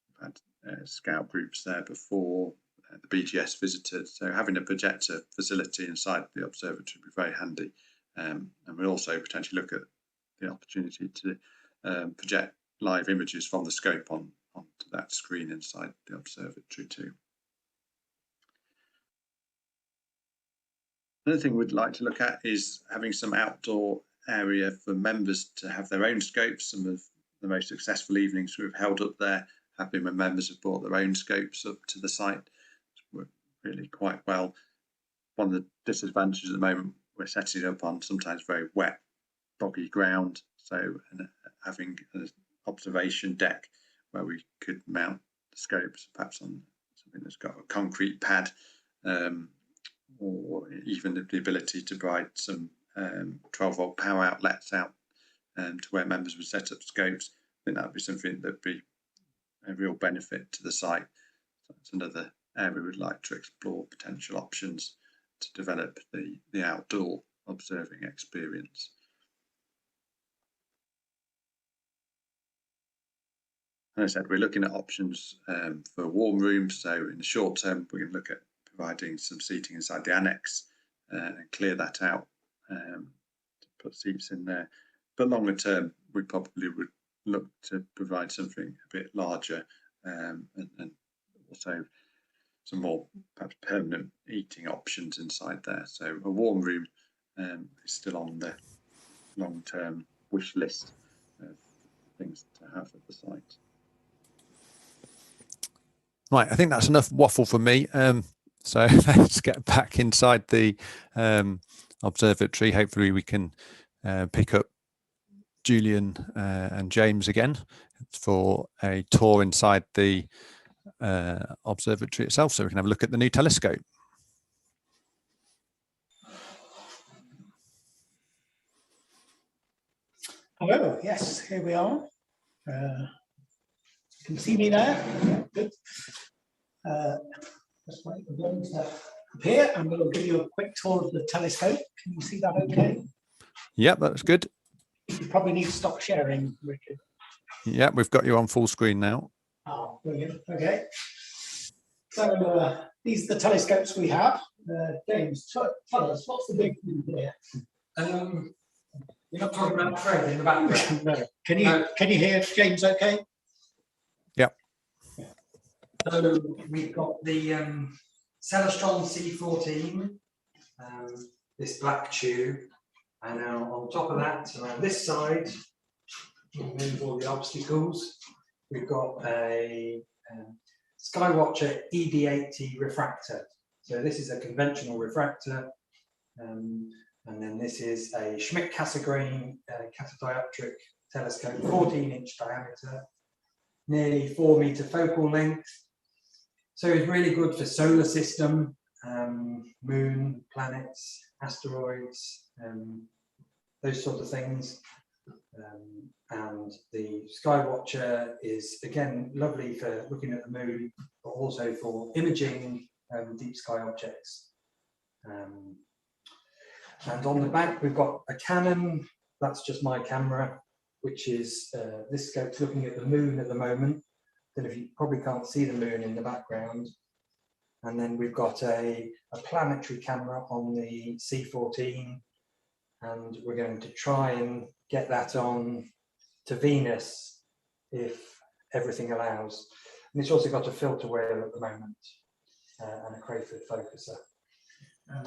We've had scout groups there before, the BGS visitors. So having a projector facility inside the observatory would be very handy. And we'll also potentially look at the opportunity to project live images from the scope onto that screen inside the observatory too. Another thing we'd like to look at is having some outdoor area for members to have their own scopes. Some of the most successful evenings we've held up there have been when members have brought their own scopes up to the site. It's worked really quite well. One of the disadvantages at the moment, we're setting it up on sometimes very wet, boggy ground. So having an observation deck where we could mount the scopes, perhaps on something that's got a concrete pad, or even the ability to provide some 12-volt power outlets out to where members would set up scopes. I think that would be something that would be a real benefit to the site. So it's another area we'd like to explore potential options to develop the outdoor observing experience. As I said, we're looking at options for warm rooms. So in the short term, we're going to look at providing some seating inside the annex and clear that out to put seats in there. But longer term, we probably would look to provide something a bit larger and also some more perhaps permanent eating options inside there. So a warm room is still on the long-term wish list of things to have at the site. Right, I think that's enough waffle for me. So let's get back inside the observatory. Hopefully we can pick up Julian and James again for a tour inside the observatory itself, so we can have a look at the new telescope. Hello, yes, here we are. You can see me there. Good. Just wait for them to appear and we'll give you a quick tour of the telescope. Can you see that okay? Yep, that's good. You probably need to stop sharing, Richard. Yeah, we've got you on full screen now. Oh, brilliant. Okay. So these are the telescopes we have. James, tell us, what's the big thing here? You're not talking about Fred in the background. No. Can you hear James okay? Yep. So we've got the Celestron C14, this black tube, and now on top of that, around this side, remove all the obstacles, we've got a Skywatcher ED80 refractor. So this is a conventional refractor, and then this is a Schmidt-Cassegrain catadioptric telescope, 14-inch diameter, nearly 4 meter focal length. So it's really good for solar system, moon, planets, asteroids, those sort of things. And the Skywatcher is again lovely for looking at the moon, but also for imaging deep sky objects. And on the back we've got a Canon. That's just my camera, which is this scope's looking at the moon at the moment. Then if you probably can't see the moon in the background. And then we've got a planetary camera on the C14, and we're going to try and get that on to Venus if everything allows. And it's also got a filter wheel at the moment and a Crayford focuser.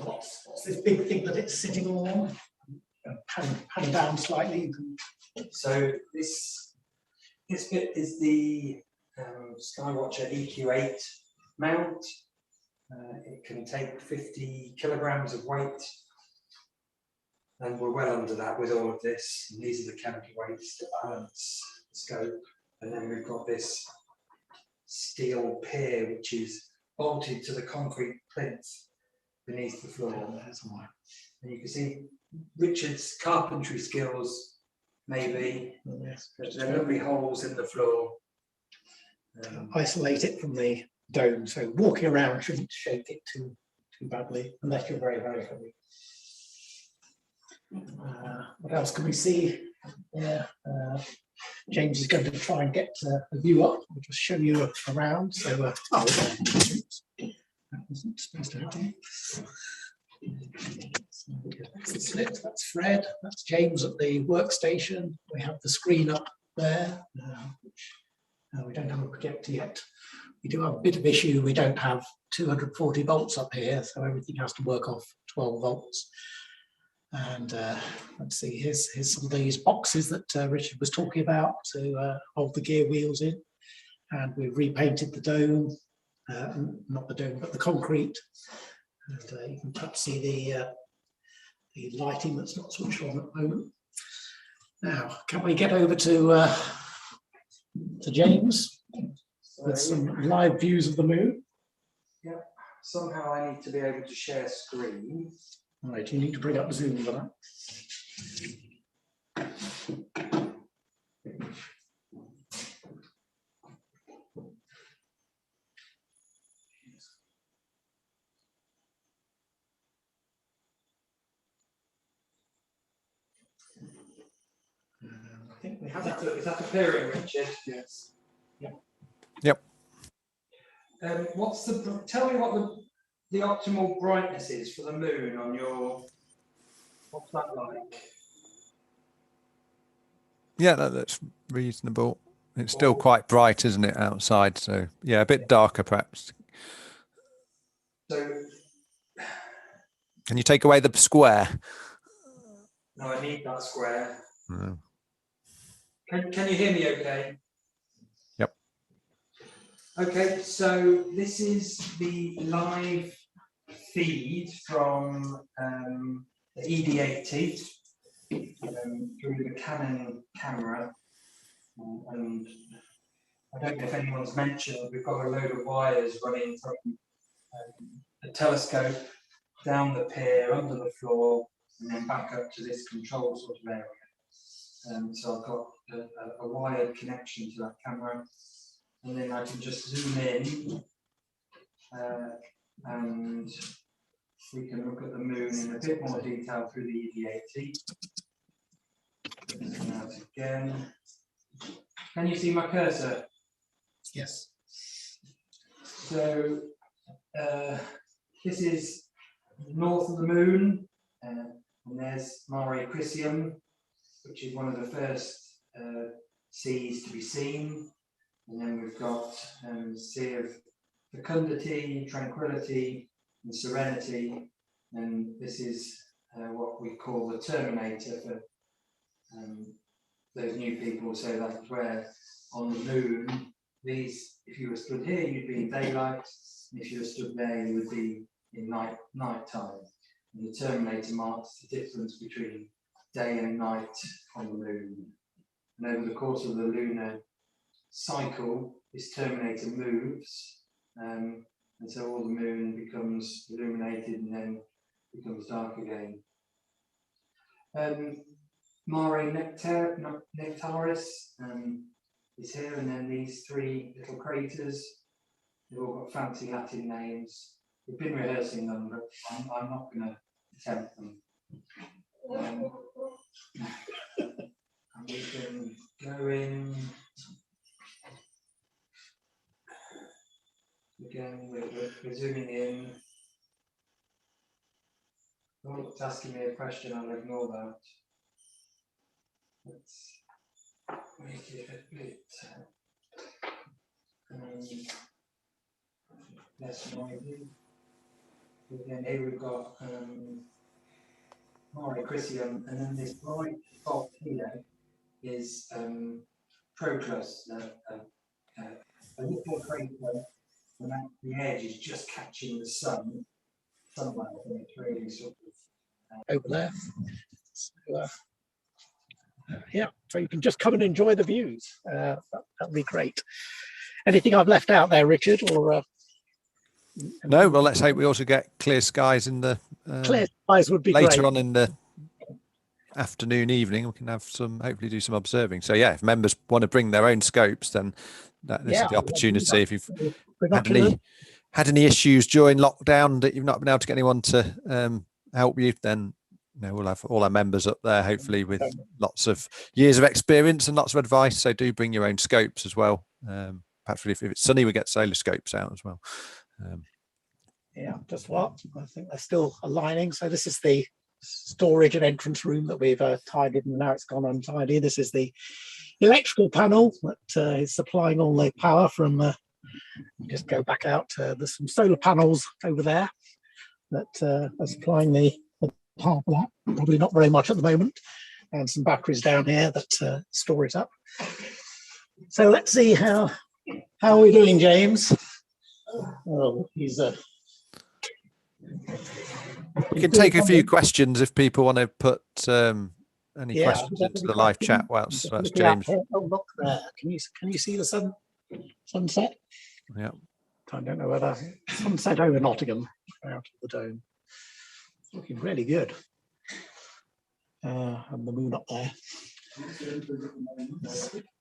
What's this big thing that it's sitting on? Pan down slightly. So this bit is the Skywatcher EQ8 mount. It can take 50 kilograms of weight, and we're well under that with all of this. And these are the counterweights to balance the scope. And then we've got this steel pier, which is bolted to the concrete plinth beneath the floor. There's one. And you can see Richard's carpentry skills, maybe. Yes. There are lovely holes in the floor. Isolate it from the dome, so walking around shouldn't shake it too badly, unless you're very, very heavy. What else can we see? Yeah, James is going to try and get a view up. I'll just show you around. So, that wasn't supposed to happen. That's the slit. That's Fred. That's James at the workstation. We have the screen up there, which we don't have a projector yet. We do have a bit of issue. We don't have 240 volts up here, so everything has to work off 12 volts. And let's see, here's some of these boxes that Richard was talking about to hold the gear wheels in. And we've repainted the dome, not the dome, but the concrete. And you can perhaps see the lighting that's not switched on at the moment. Now, can we get over to James with some live views of the moon? Yeah, somehow I need to be able to share screen. All right, you need to bring up Zoom for that. I think we have that. Is that appearing, Richard? Yes. Yeah. Yep. Tell me what the optimal brightness is for the moon on your, what's that like? Yeah, that's reasonable. It's still quite bright, isn't it, outside? So yeah, a bit darker perhaps. So, Can you take away the square? no, I need that square. No. Can you hear me okay? Yep. Okay, so this is the live feed from the ED80 through the Canon camera. And I don't know if anyone's mentioned, we've got a load of wires running from the telescope down the pier, under the floor, and then back up to this control sort of area. So I've got a wired connection to that camera, and then I can just zoom in and we can look at the moon in a bit more detail through the ED80. Zoom out again. Can you see my cursor? Yes. So this is north of the moon, and there's Mare Crisium, which is one of the first seas to be seen. And then we've got Sea of Fecundity, Tranquility, and Serenity. And this is what we call the terminator for those new people. So that's where on the moon, if you were stood here, you'd be in daylight. And if you were stood there, you would be in night time. And the terminator marks the difference between day and night on the moon. And over the course of the lunar cycle, this terminator moves, and so all the moon becomes illuminated and then becomes dark again. Mare Nectaris is here, and then these three little craters, they've all got fancy Latin names. We've been rehearsing them, but I'm not going to attempt them. And we can go in again. We're zooming in. Oh, it's asking me a question. I'll ignore that. Let's make it a bit less noisy. Again, here we've got Mare Crisium, and then this bright spot here is Proclus, a little crater, and at the edge is just catching the sunlight, and it's really sort of over there. So, yeah, so you can just come and enjoy the views. That'd be great. Anything I've left out there, Richard? Or No, well, let's hope we also get clear skies in the Clear skies would be later great. on in the afternoon, evening. We can have some, hopefully do some observing. So yeah, if members want to bring their own scopes, then this is the opportunity. If you've had any issues during lockdown that you've not been able to get anyone to help you, then we'll have all our members up there, hopefully with lots of years of experience and lots of advice. So do bring your own scopes as well. Perhaps if it's sunny, we get solar scopes out as well. Yeah, just what? I think they're still aligning. So this is the storage and entrance room that we've tidied, and now it's gone untidy. This is the electrical panel that is supplying all the power from, just go back out, there's some solar panels over there that are supplying the power for that. Probably not very much at the moment. And some batteries down here that store it up. So let's see how are we doing, James? Oh, he's we can take a few questions if people want to put any questions into the live chat whilst James. Oh, look there. Can you see the sunset? Yeah. I don't know whether sunset over Nottingham out of the dome. It's looking really good. And the moon up there.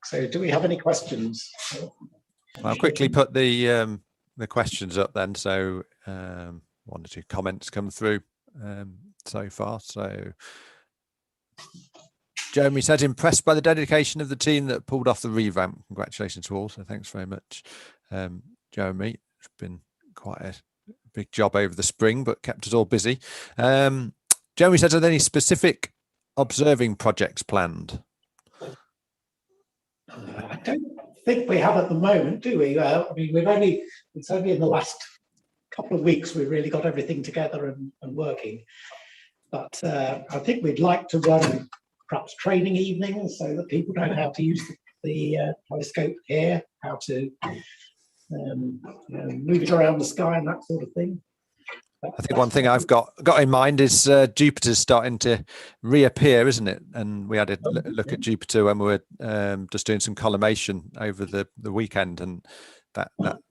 So do we have any questions? I'll quickly put the questions up then. So one or two comments come through so far. So Jeremy said, impressed by the dedication of the team that pulled off the revamp. Congratulations to all. So thanks very much, Jeremy. It's been quite a big job over the spring, but kept us all busy. Jeremy says, are there any specific observing projects planned? I don't think we have at the moment, do we? I mean, it's only in the last couple of weeks we've really got everything together and working. But I think we'd like to run perhaps training evenings so that people know how to use the telescope here, how to move it around the sky and that sort of thing. I think one thing I've got in mind is Jupiter's starting to reappear, isn't it? And we had a look at Jupiter when we were just doing some collimation over the weekend, and that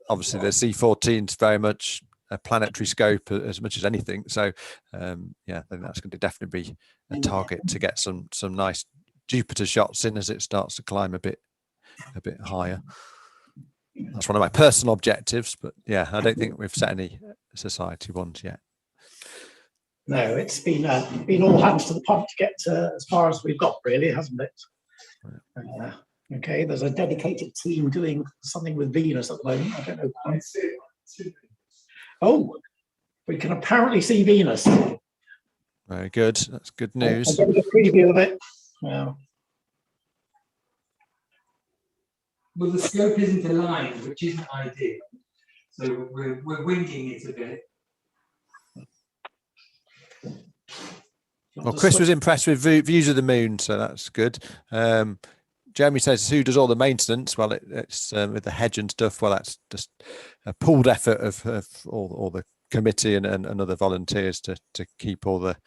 obviously the C14 is very much a planetary scope as much as anything. So yeah, I think that's going to definitely be a target to get some nice Jupiter shots in as it starts to climb a bit higher. That's one of my personal objectives, but yeah, I don't think we've set any society ones yet. No, it's been all hands to the pump to get as far as we've got, really, hasn't it? Okay, there's a dedicated team doing something with Venus at the moment. I don't know why. Oh, we can apparently see Venus. Very good. That's good news. I'll give you a preview of it. Wow. Well, the scope isn't aligned, which isn't ideal. So we're winging it a bit. Well, Chris was impressed with views of the moon, so that's good. Jeremy says, who does all the maintenance? Well, it's with the hedge and stuff. Well, that's just a pooled effort of all the committee and other volunteers to keep all the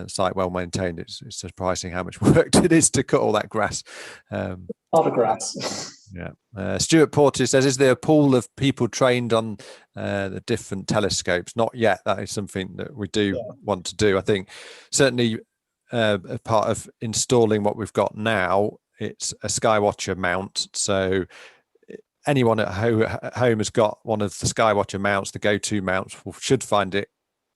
site well maintained. It's surprising how much work it is to cut all that grass. A lot of grass. Yeah. Stuart Porter says, is there a pool of people trained on the different telescopes? Not yet. That is something that we do want to do. I think certainly a part of installing what we've got now, it's a Skywatcher mount. So anyone at home has got one of the Skywatcher mounts, the go-to mounts, should find it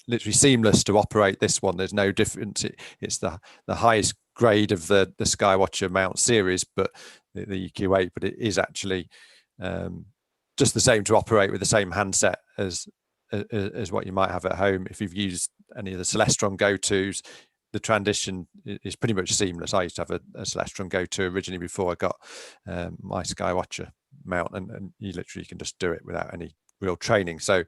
literally seamless to operate this one. There's no difference. It's the highest grade of the Skywatcher mount series, but the EQ8, but it is actually just the same to operate with the same handset as what you might have at home. If you've used any of the Celestron go-tos, the transition is pretty much seamless. I used to have a Celestron go-to originally before I got my Skywatcher mount, and you literally can just do it without any real training. So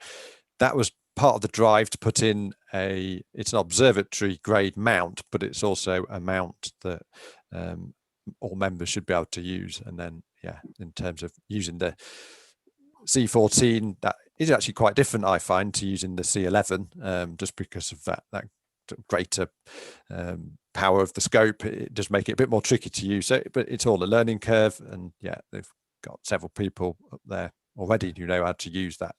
that was part of the drive to put in it's an observatory grade mount, but it's also a mount that all members should be able to use. And then, yeah, in terms of using the C14, that is actually quite different, I find, to using the C11, just because of that greater power of the scope. It does make it a bit more tricky to use, but it's all a learning curve. And yeah, they've got several people up there already who know how to use that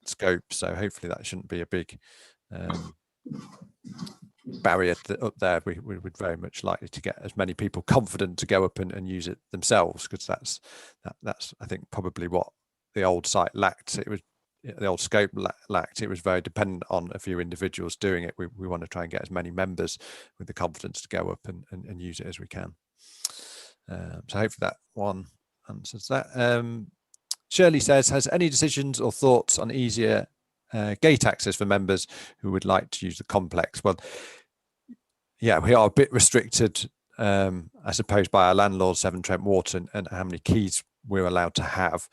scope. So hopefully that shouldn't be a big barrier up there. We would very much likely to get as many people confident to go up and use it themselves, because that's I think probably what the old site lacked. It was the old scope lacked. It was very dependent on a few individuals doing it. We want to try and get as many members with the confidence to go up and use it as we can. So hopefully that one answers that. Shirley says, has any decisions or thoughts on easier gate access for members who would like to use the complex? Well, yeah, we are a bit restricted, I suppose, by our landlord, Severn Trent Water, and how many keys we're allowed to have.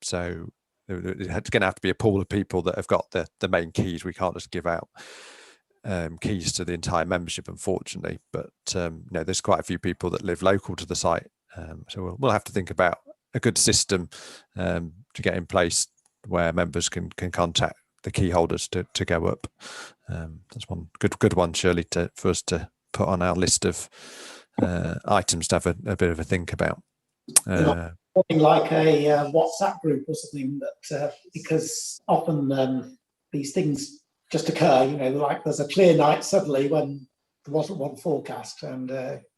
So it's going to have to be a pool of people that have got the main keys. We can't just give out keys to the entire membership, unfortunately. But no, there's quite a few people that live local to the site, so we'll have to think about a good system to get in place where members can contact the key holders to go up. That's one good one, surely, for us to put on our list of items to have a bit of a think about. Something like a WhatsApp group or something, that because often these things just occur, you know, like there's a clear night suddenly when there wasn't one forecast, and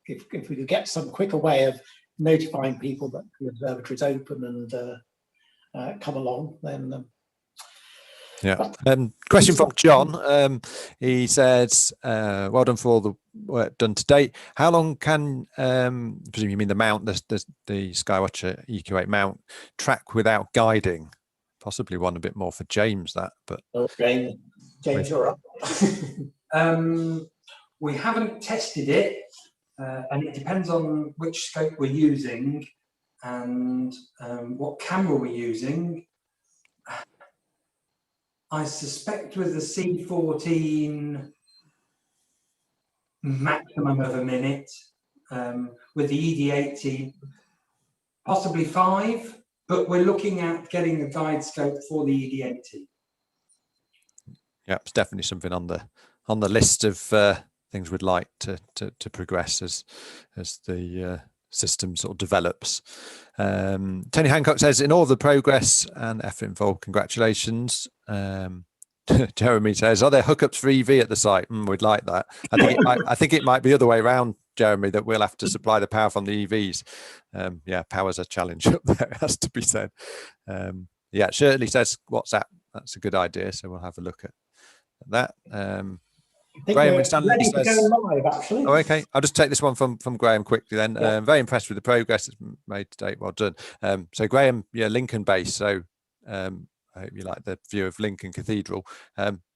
if we could get some quicker way of notifying people that the observatory is open and come along, then yeah. Question from John. He says, well done for all the work done to date. How long can, presume you mean the mount, the Skywatcher EQ8 mount, track without guiding? Possibly one a bit more for James, that, but okay. James, you're up. We haven't tested it, and it depends on which scope we're using and what camera we're using. I suspect with the C14 maximum of a minute, with the ED80 possibly 5, but we're looking at getting a guide scope for the ED80. Yeah, it's definitely something on the list of things we'd like to progress as the system sort of develops. Tony Hancock says, in all the progress and effort involved, congratulations. Jeremy says, are there hookups for EV at the site? We'd like that. I think it might be the other way around, Jeremy, that we'll have to supply the power from the EVs. Yeah, power's a challenge up there, it has to be said. Yeah, Shirley says WhatsApp. That's a good idea, so we'll have a look at that. Graham we're Stanley ready says, to go live, actually. Oh, okay. I'll just take this one from Graham quickly then. Yeah. Very impressed with the progress that's made to date. Well done. So Graham, yeah, Lincoln based. So I hope you like the view of Lincoln Cathedral.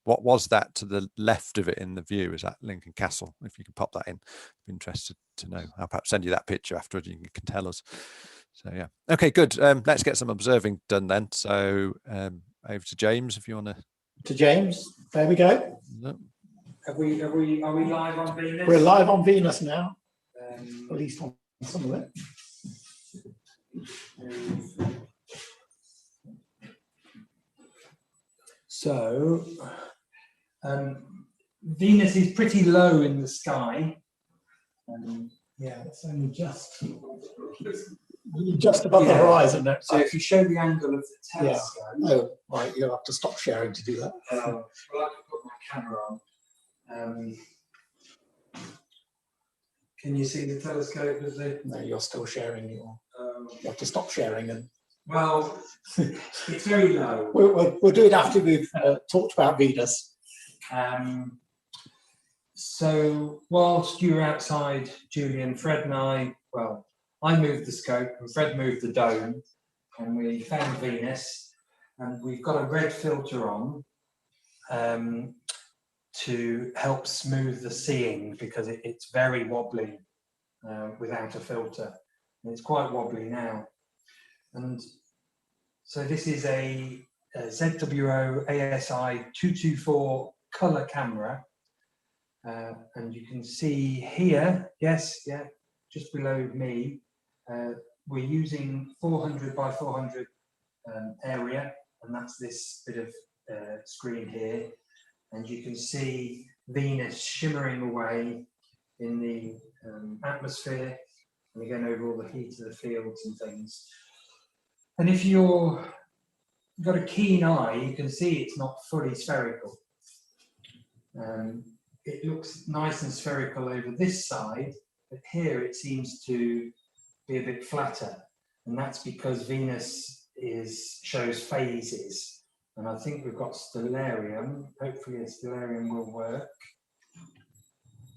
What was that to the left of it in the view? Is that Lincoln Castle? If you can pop that in, I'd be interested to know. I'll perhaps send you that picture afterwards. You can tell us. So yeah. Okay, good. Let's get some observing done then. So over to James, if you want to. To James. There we go. No. Are we live on Venus? We're live on Venus now, at least on some of it. So, Venus is pretty low in the sky. Yeah, it's only just above the horizon. So if you show the angle of the telescope, oh right, you'll have to stop sharing to do that. Well, I can put my camera on. Can you see the telescope? No, you're still sharing. You have to stop sharing. And well, it's very low. We'll do it after we've talked about Venus. So whilst you were outside, Julian, Fred and I moved the scope and Fred moved the dome, and we found Venus, and we've got a red filter on to help smooth the seeing, because it's very wobbly without a filter, and it's quite wobbly now. And so this is a ZWO ASI 224 color camera, and you can see here, just below me, we're using 400 by 400 area, and that's this bit of screen here. And you can see Venus shimmering away in the atmosphere, and again over all the heat of the fields and things. And if you're you've got a keen eye, you can see it's not fully spherical. It looks nice and spherical over this side, but here it seems to be a bit flatter, and that's because Venus shows phases. And I think we've got stellarium. Hopefully a stellarium will work.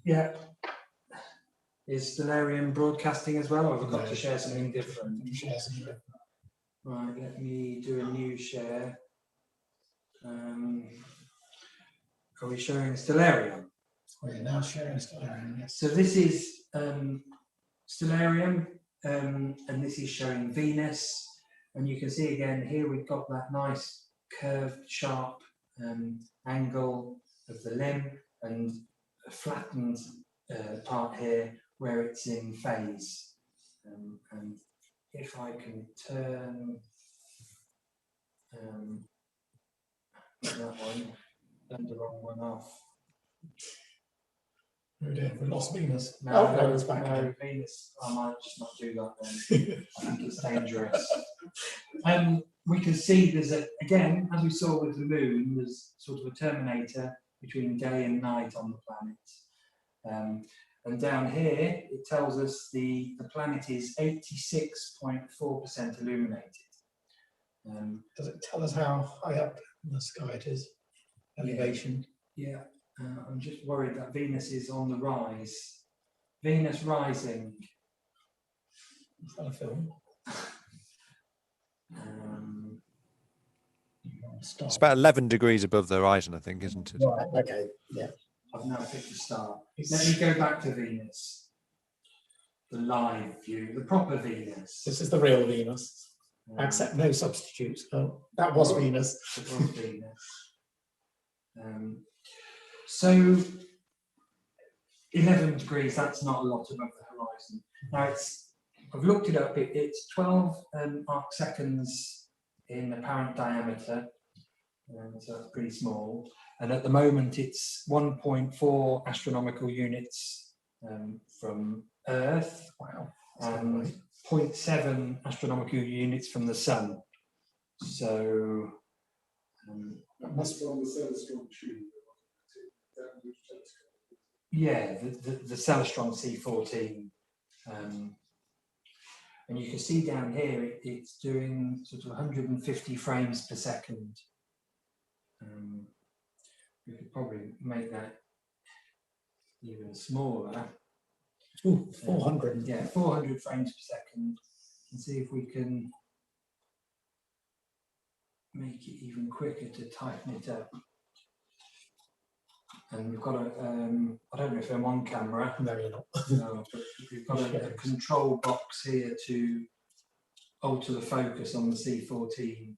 Yeah. Is stellarium broadcasting as well, or have I got to share something different? Right, let me do a new share. Are we showing stellarium? We're now sharing stellarium, yes. So this is stellarium, and this is showing Venus. And you can see again here we've got that nice curved, sharp angle of the limb, and a flattened part here where it's in phase. And if I can turn that one, turn the wrong one off. Oh dear, we lost Venus. No, no, it's back. No, Venus, I might just not do that then. I think it's dangerous. We can see there's again, as we saw with the moon, there's sort of a terminator between day and night on the planet. And down here, it tells us the planet is 86.4% illuminated. Does it tell us how high up in the sky it is? Elevation? Yeah, I'm just worried that Venus is on the rise. Venus rising. Is that a film? It's about 11 degrees above the horizon, I think, isn't it? Right, okay, yeah. I've now picked a star. Let me go back to Venus. The live view, the proper Venus. This is the real Venus. Accept no substitutes. Oh, that was Venus. It was Venus. So 11 degrees, that's not a lot above the horizon. Now I've looked it up, it's 12 arc seconds in apparent diameter, so that's pretty small. And at the moment it's 1.4 astronomical units from Earth, wow, and 0.7 astronomical units from the Sun. So that must be on the Celestron tube. Yeah, the Celestron C14. And you can see down here it's doing sort of 150 frames per second. We could probably make that even smaller. Ooh, 400. Yeah, 400 frames per second. And see if we can make it even quicker to tighten it up. And we've got a, I don't know if I'm on camera. No, you're not. No, but we've got a control box here to alter the focus on the C14.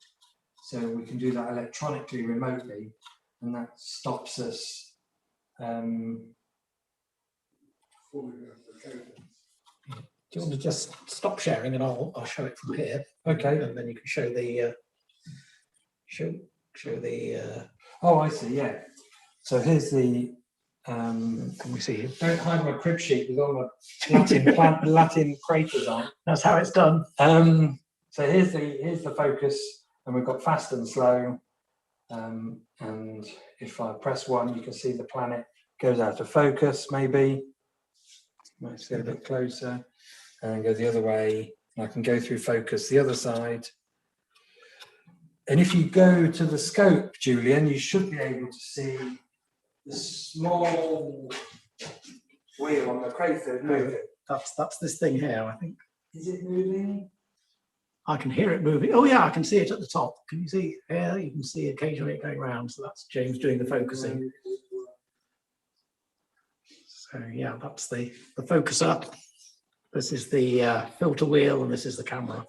So we can do that electronically, remotely, and that stops us. Do you want to just stop sharing and I'll show it from here? Okay. And then you can show the show the. Oh, I see. Yeah. So here's the. Can we see it? Don't hide my crib sheet with all the Latin craters on. That's how it's done. So here's the focus, and we've got fast and slow. And if I press 1, you can see the planet goes out of focus. Maybe let's get a bit closer, and go the other way. And I can go through focus the other side. And if you go to the scope, Julian, you should be able to see the small wheel on the crater moving. That's this thing here, I think. Is it moving? I can hear it moving. Oh yeah, I can see it at the top. Can you see here? You can see occasionally it going round. So that's James doing the focusing. So yeah, that's the focuser. This is the filter wheel, and this is the camera.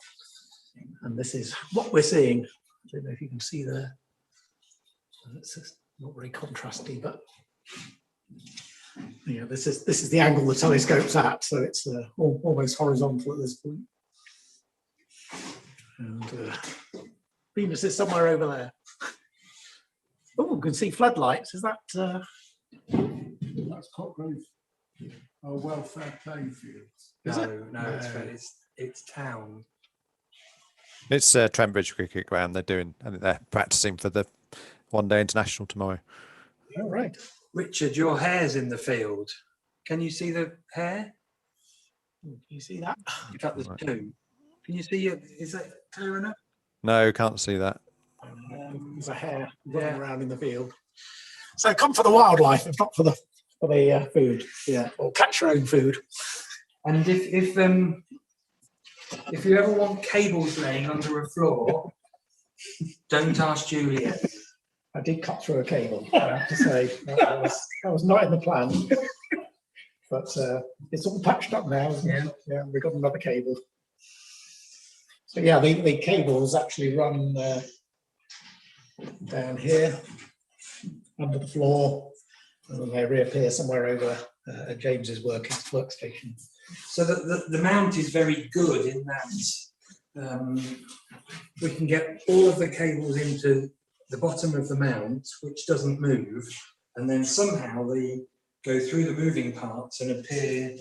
And this is what we're seeing. I don't know if you can see there. It's not very contrasty, but yeah, this is the angle the telescope's at, so it's almost horizontal at this point. And Venus is somewhere over there. Oh, we can see floodlights. Is that? That's Cotgrave. Welfare playing fields. No, it's town. It's Trent Bridge Cricket Ground. I think they're practicing for the one-day international tomorrow. All right. Richard, your hare's in the field. Can you see the hare? Can you see that? In fact, there's two. Can you see it? Is that clear enough? No, can't see that. There's a hare running around in the field. So come for the wildlife, if not for the food. Yeah, or catch your own food. And if you ever want cables laying under a floor, don't ask Juliet. I did cut through a cable, I have to say. That was not in the plan. But it's all patched up now, isn't it? Yeah, we've got another cable. So yeah, the cables actually run down here, under the floor, and then they reappear somewhere over James's workstation. So the mount is very good in that we can get all of the cables into the bottom of the mount, which doesn't move, and then somehow they go through the moving parts and appear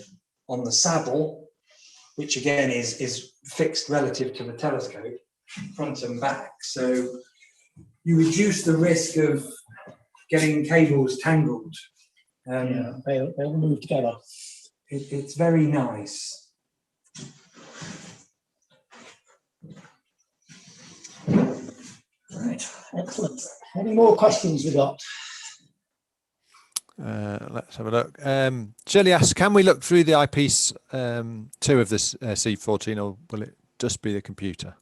on the saddle, which again is fixed relative to the telescope, front and back. So you reduce the risk of getting cables tangled. Yeah, they all move together. It's very nice. Right, excellent. Any more questions we got? Let's have a look. Shirley asks, can we look through the eyepiece 2 of this C14, or will it just be the computer?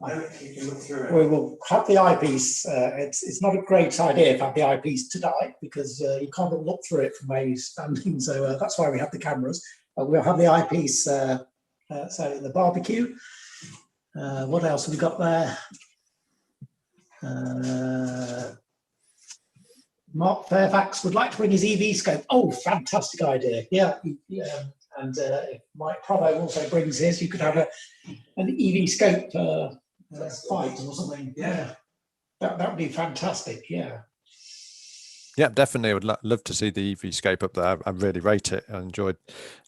You can look through it. We will have the eyepiece. It's not a great idea to have the eyepiece tonight because you can't look through it from where you're standing. So that's why we have the cameras. We'll have the eyepiece so in the barbecue. What else have we got there? Mark Fairfax would like to bring his EV scope. Oh, fantastic idea. Yeah. And if Mike Provo also brings his, you could have an EV scope fight or something. Yeah. That would be fantastic. Yeah. Yeah, definitely. I would love to see the EV scope up there. I really rate it. I enjoyed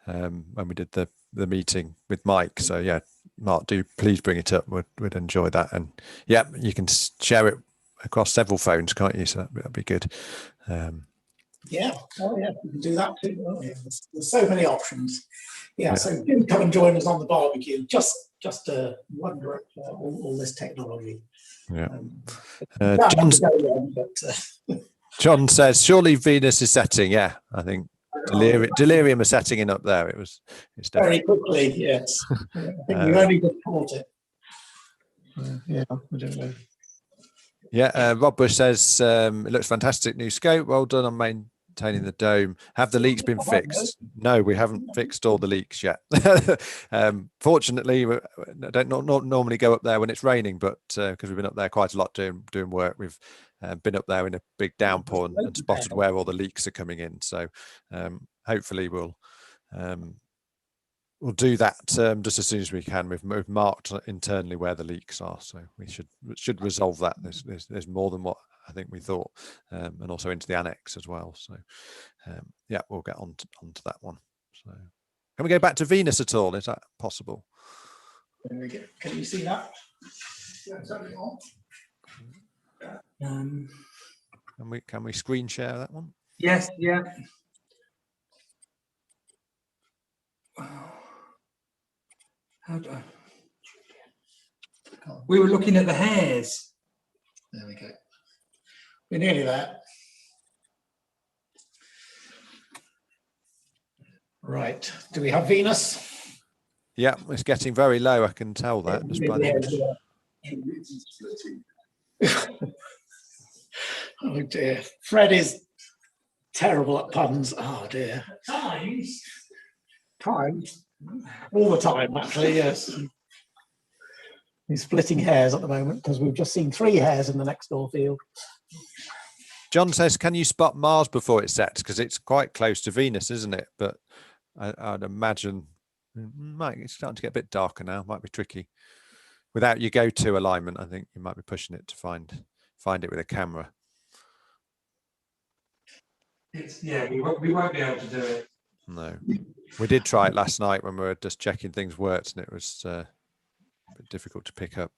when we did the meeting with Mike. So yeah, Mark, do please bring it up. We'd enjoy that. And yeah, you can share it across several phones, can't you? So that'd be good. Yeah, oh yeah, you can do that too. Oh, yeah. There's so many options. Yeah, so do come and join us on the barbecue. Just to wonder at all this technology. Yeah. John John says, surely Venus is setting. Yeah, I think delirium is setting in up there. It's very quickly. Yes, I think we only just caught it. Yeah, I don't know. Yeah, Rob Bush says it looks fantastic. New scope. Well done on maintaining the dome. Have the leaks been fixed? No, we haven't fixed all the leaks yet. Fortunately, I don't normally go up there when it's raining, but because we've been up there quite a lot doing work, we've been up there in a big downpour and spotted where all the leaks are coming in. So hopefully we'll do that just as soon as we can. We've marked internally where the leaks are, so we should resolve that. There's more than what I think we thought, and also into the annex as well. So yeah, we'll get onto that one. So can we go back to Venus at all? Is that possible? Can you see that? Yeah, is that on? Can we screen share that one? Yes, yeah. We were looking at the hairs. There we go. We're nearly there. Right. Do we have Venus? Yeah, it's getting very low. I can tell that just by the image. Oh dear. Fred is terrible at puns. Oh dear. Times. All the time, actually, yes. He's splitting hairs at the moment because we've just seen 3 hairs in the next door field. John says, can you spot Mars before it sets? Because it's quite close to Venus, isn't it? But I'd imagine it's starting to get a bit darker now. Might be tricky. Without your go-to alignment, I think you might be pushing it to find it with a camera. We won't be able to do it. No, we did try it last night when we were just checking things worked, and it was bit difficult to pick up.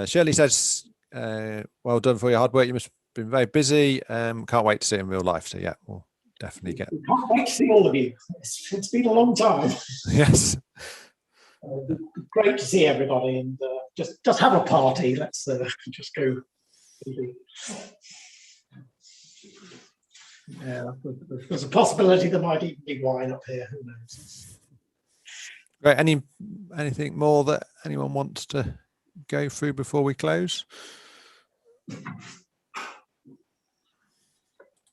Shirley says, well done for your hard work. You must have been very busy. Can't wait to see it in real life. So yeah, we'll definitely get. We can't wait to see all of you. It's been a long time. Yes. Great to see everybody, and just have a party. Let's just go. Yeah, there's a possibility there might even be wine up here. Who knows? Great. Anything more that anyone wants to go through before we close?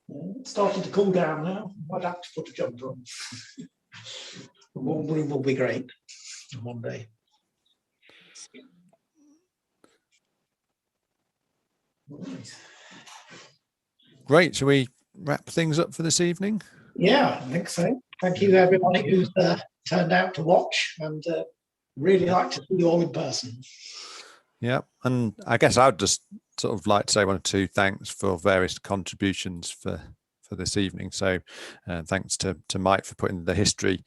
It's starting to cool down now. Might have to put a jumper on. The warm room will be great one day. Right. Great. Shall we wrap things up for this evening? Yeah, I think so. Thank you, everybody who's turned out to watch, and really like to see you all in person. Yeah, and I guess I'd just sort of like to say one or two thanks for various contributions for this evening. So thanks to Mike for putting the history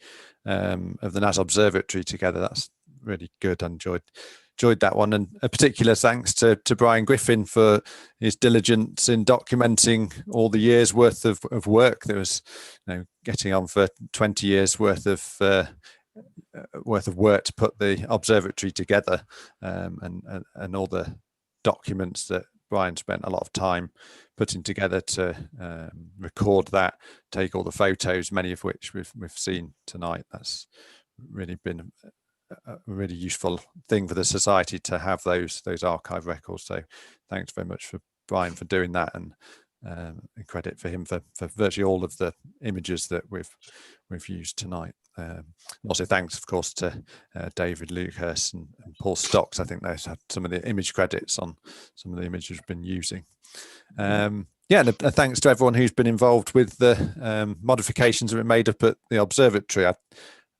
of the NAS Observatory together. That's really good. I enjoyed that one, and a particular thanks to Brian Griffin for his diligence in documenting all the years worth of work. There was, getting on for 20 years worth of work to put the observatory together, and all the documents that Brian spent a lot of time putting together to record that, take all the photos, many of which we've seen tonight. That's really been a really useful thing for the society to have those archive records. So thanks very much for Brian for doing that, and credit for him for virtually all of the images that we've used tonight. Also thanks, of course, to David Lucas and Paul Stocks. I think those had some of the image credits on some of the images we've been using. And thanks to everyone who's been involved with the modifications that were made up at the observatory. I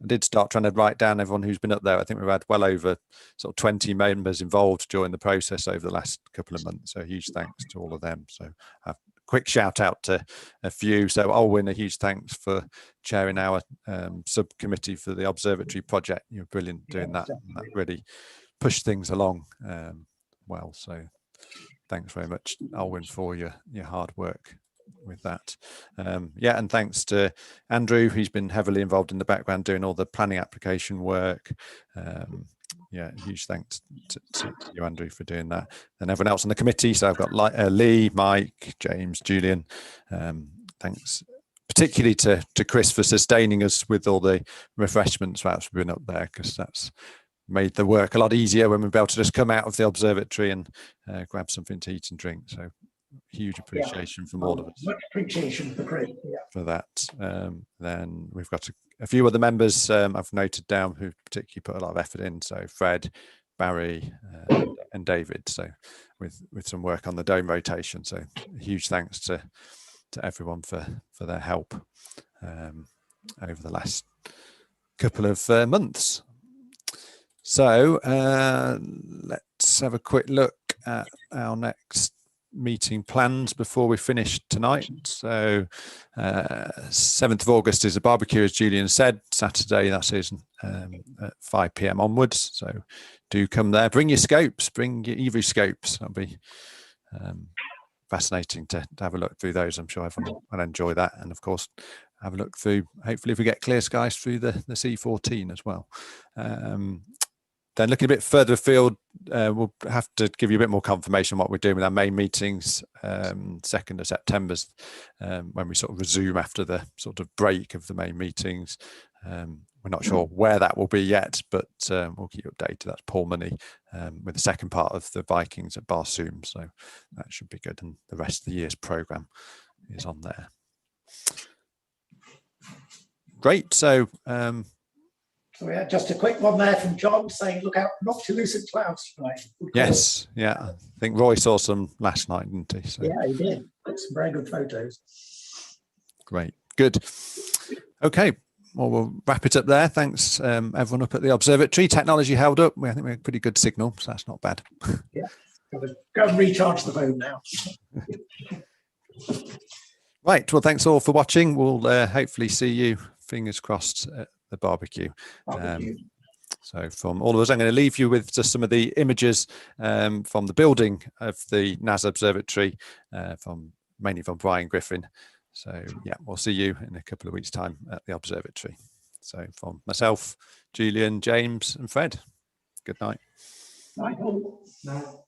did start trying to write down everyone who's been up there. I think we've had well over sort of 20 members involved during the process over the last couple of months. So huge thanks to all of them. So a quick shout out to a few. So Alwyn, a huge thanks for chairing our subcommittee for the observatory project. You're brilliant doing that. And that really pushed things along well. So thanks very much, Alwyn, for your hard work with that. And thanks to Andrew, who's been heavily involved in the background doing all the planning application work. Huge thanks to you, Andrew, for doing that, and everyone else on the committee. So I've got Lee, Mike, James, Julian. Thanks particularly to Chris for sustaining us with all the refreshments whilst we've been up there, because that's made the work a lot easier when we're able to just come out of the observatory and grab something to eat and drink. So huge appreciation from all of us. Much appreciation for Chris. For that. Then we've got a few other members I've noted down who particularly put a lot of effort in. So Fred, Barry, and David. So with some work on the dome rotation. So huge thanks to everyone for their help over the last couple of months. So let's have a quick look at our next meeting plans before we finish tonight. So 7th of August is a barbecue, as Julian said, Saturday, that is at 5 p.m. onwards. So do come there. Bring your scopes, bring your EV scopes. That'll be fascinating to have a look through those. I'm sure everyone will enjoy that. And of course, have a look through, hopefully if we get clear skies, through the C14 as well. Then looking a bit further afield, we'll have to give you a bit more confirmation on what we're doing with our main meetings, 2nd of September, when we sort of resume after the sort of break of the main meetings. We're not sure where that will be yet, but we'll keep you updated. That's Paul Money with the second part of the Vikings at Barsoom. So that should be good. And the rest of the year's programme is on there. Great. So we had just a quick one there from John saying, look out, not too lucid clouds tonight. Yes, yeah. I think Roy saw some last night, didn't he? So. Yeah, he did. Got some very good photos. Great, good. Okay, well, we'll wrap it up there. Thanks, everyone up at the observatory. Technology held up. I think we had a pretty good signal, so that's not bad. Yeah, go and recharge the phone now. Right, well, thanks all for watching. We'll hopefully see you, fingers crossed, at the barbecue. So from all of us, I'm going to leave you with just some of the images from the building of the NAS Observatory, mainly from Brian Griffin. So yeah, we'll see you in a couple of weeks' time at the observatory. So from myself, Julian, James and Fred, good night. Right. No.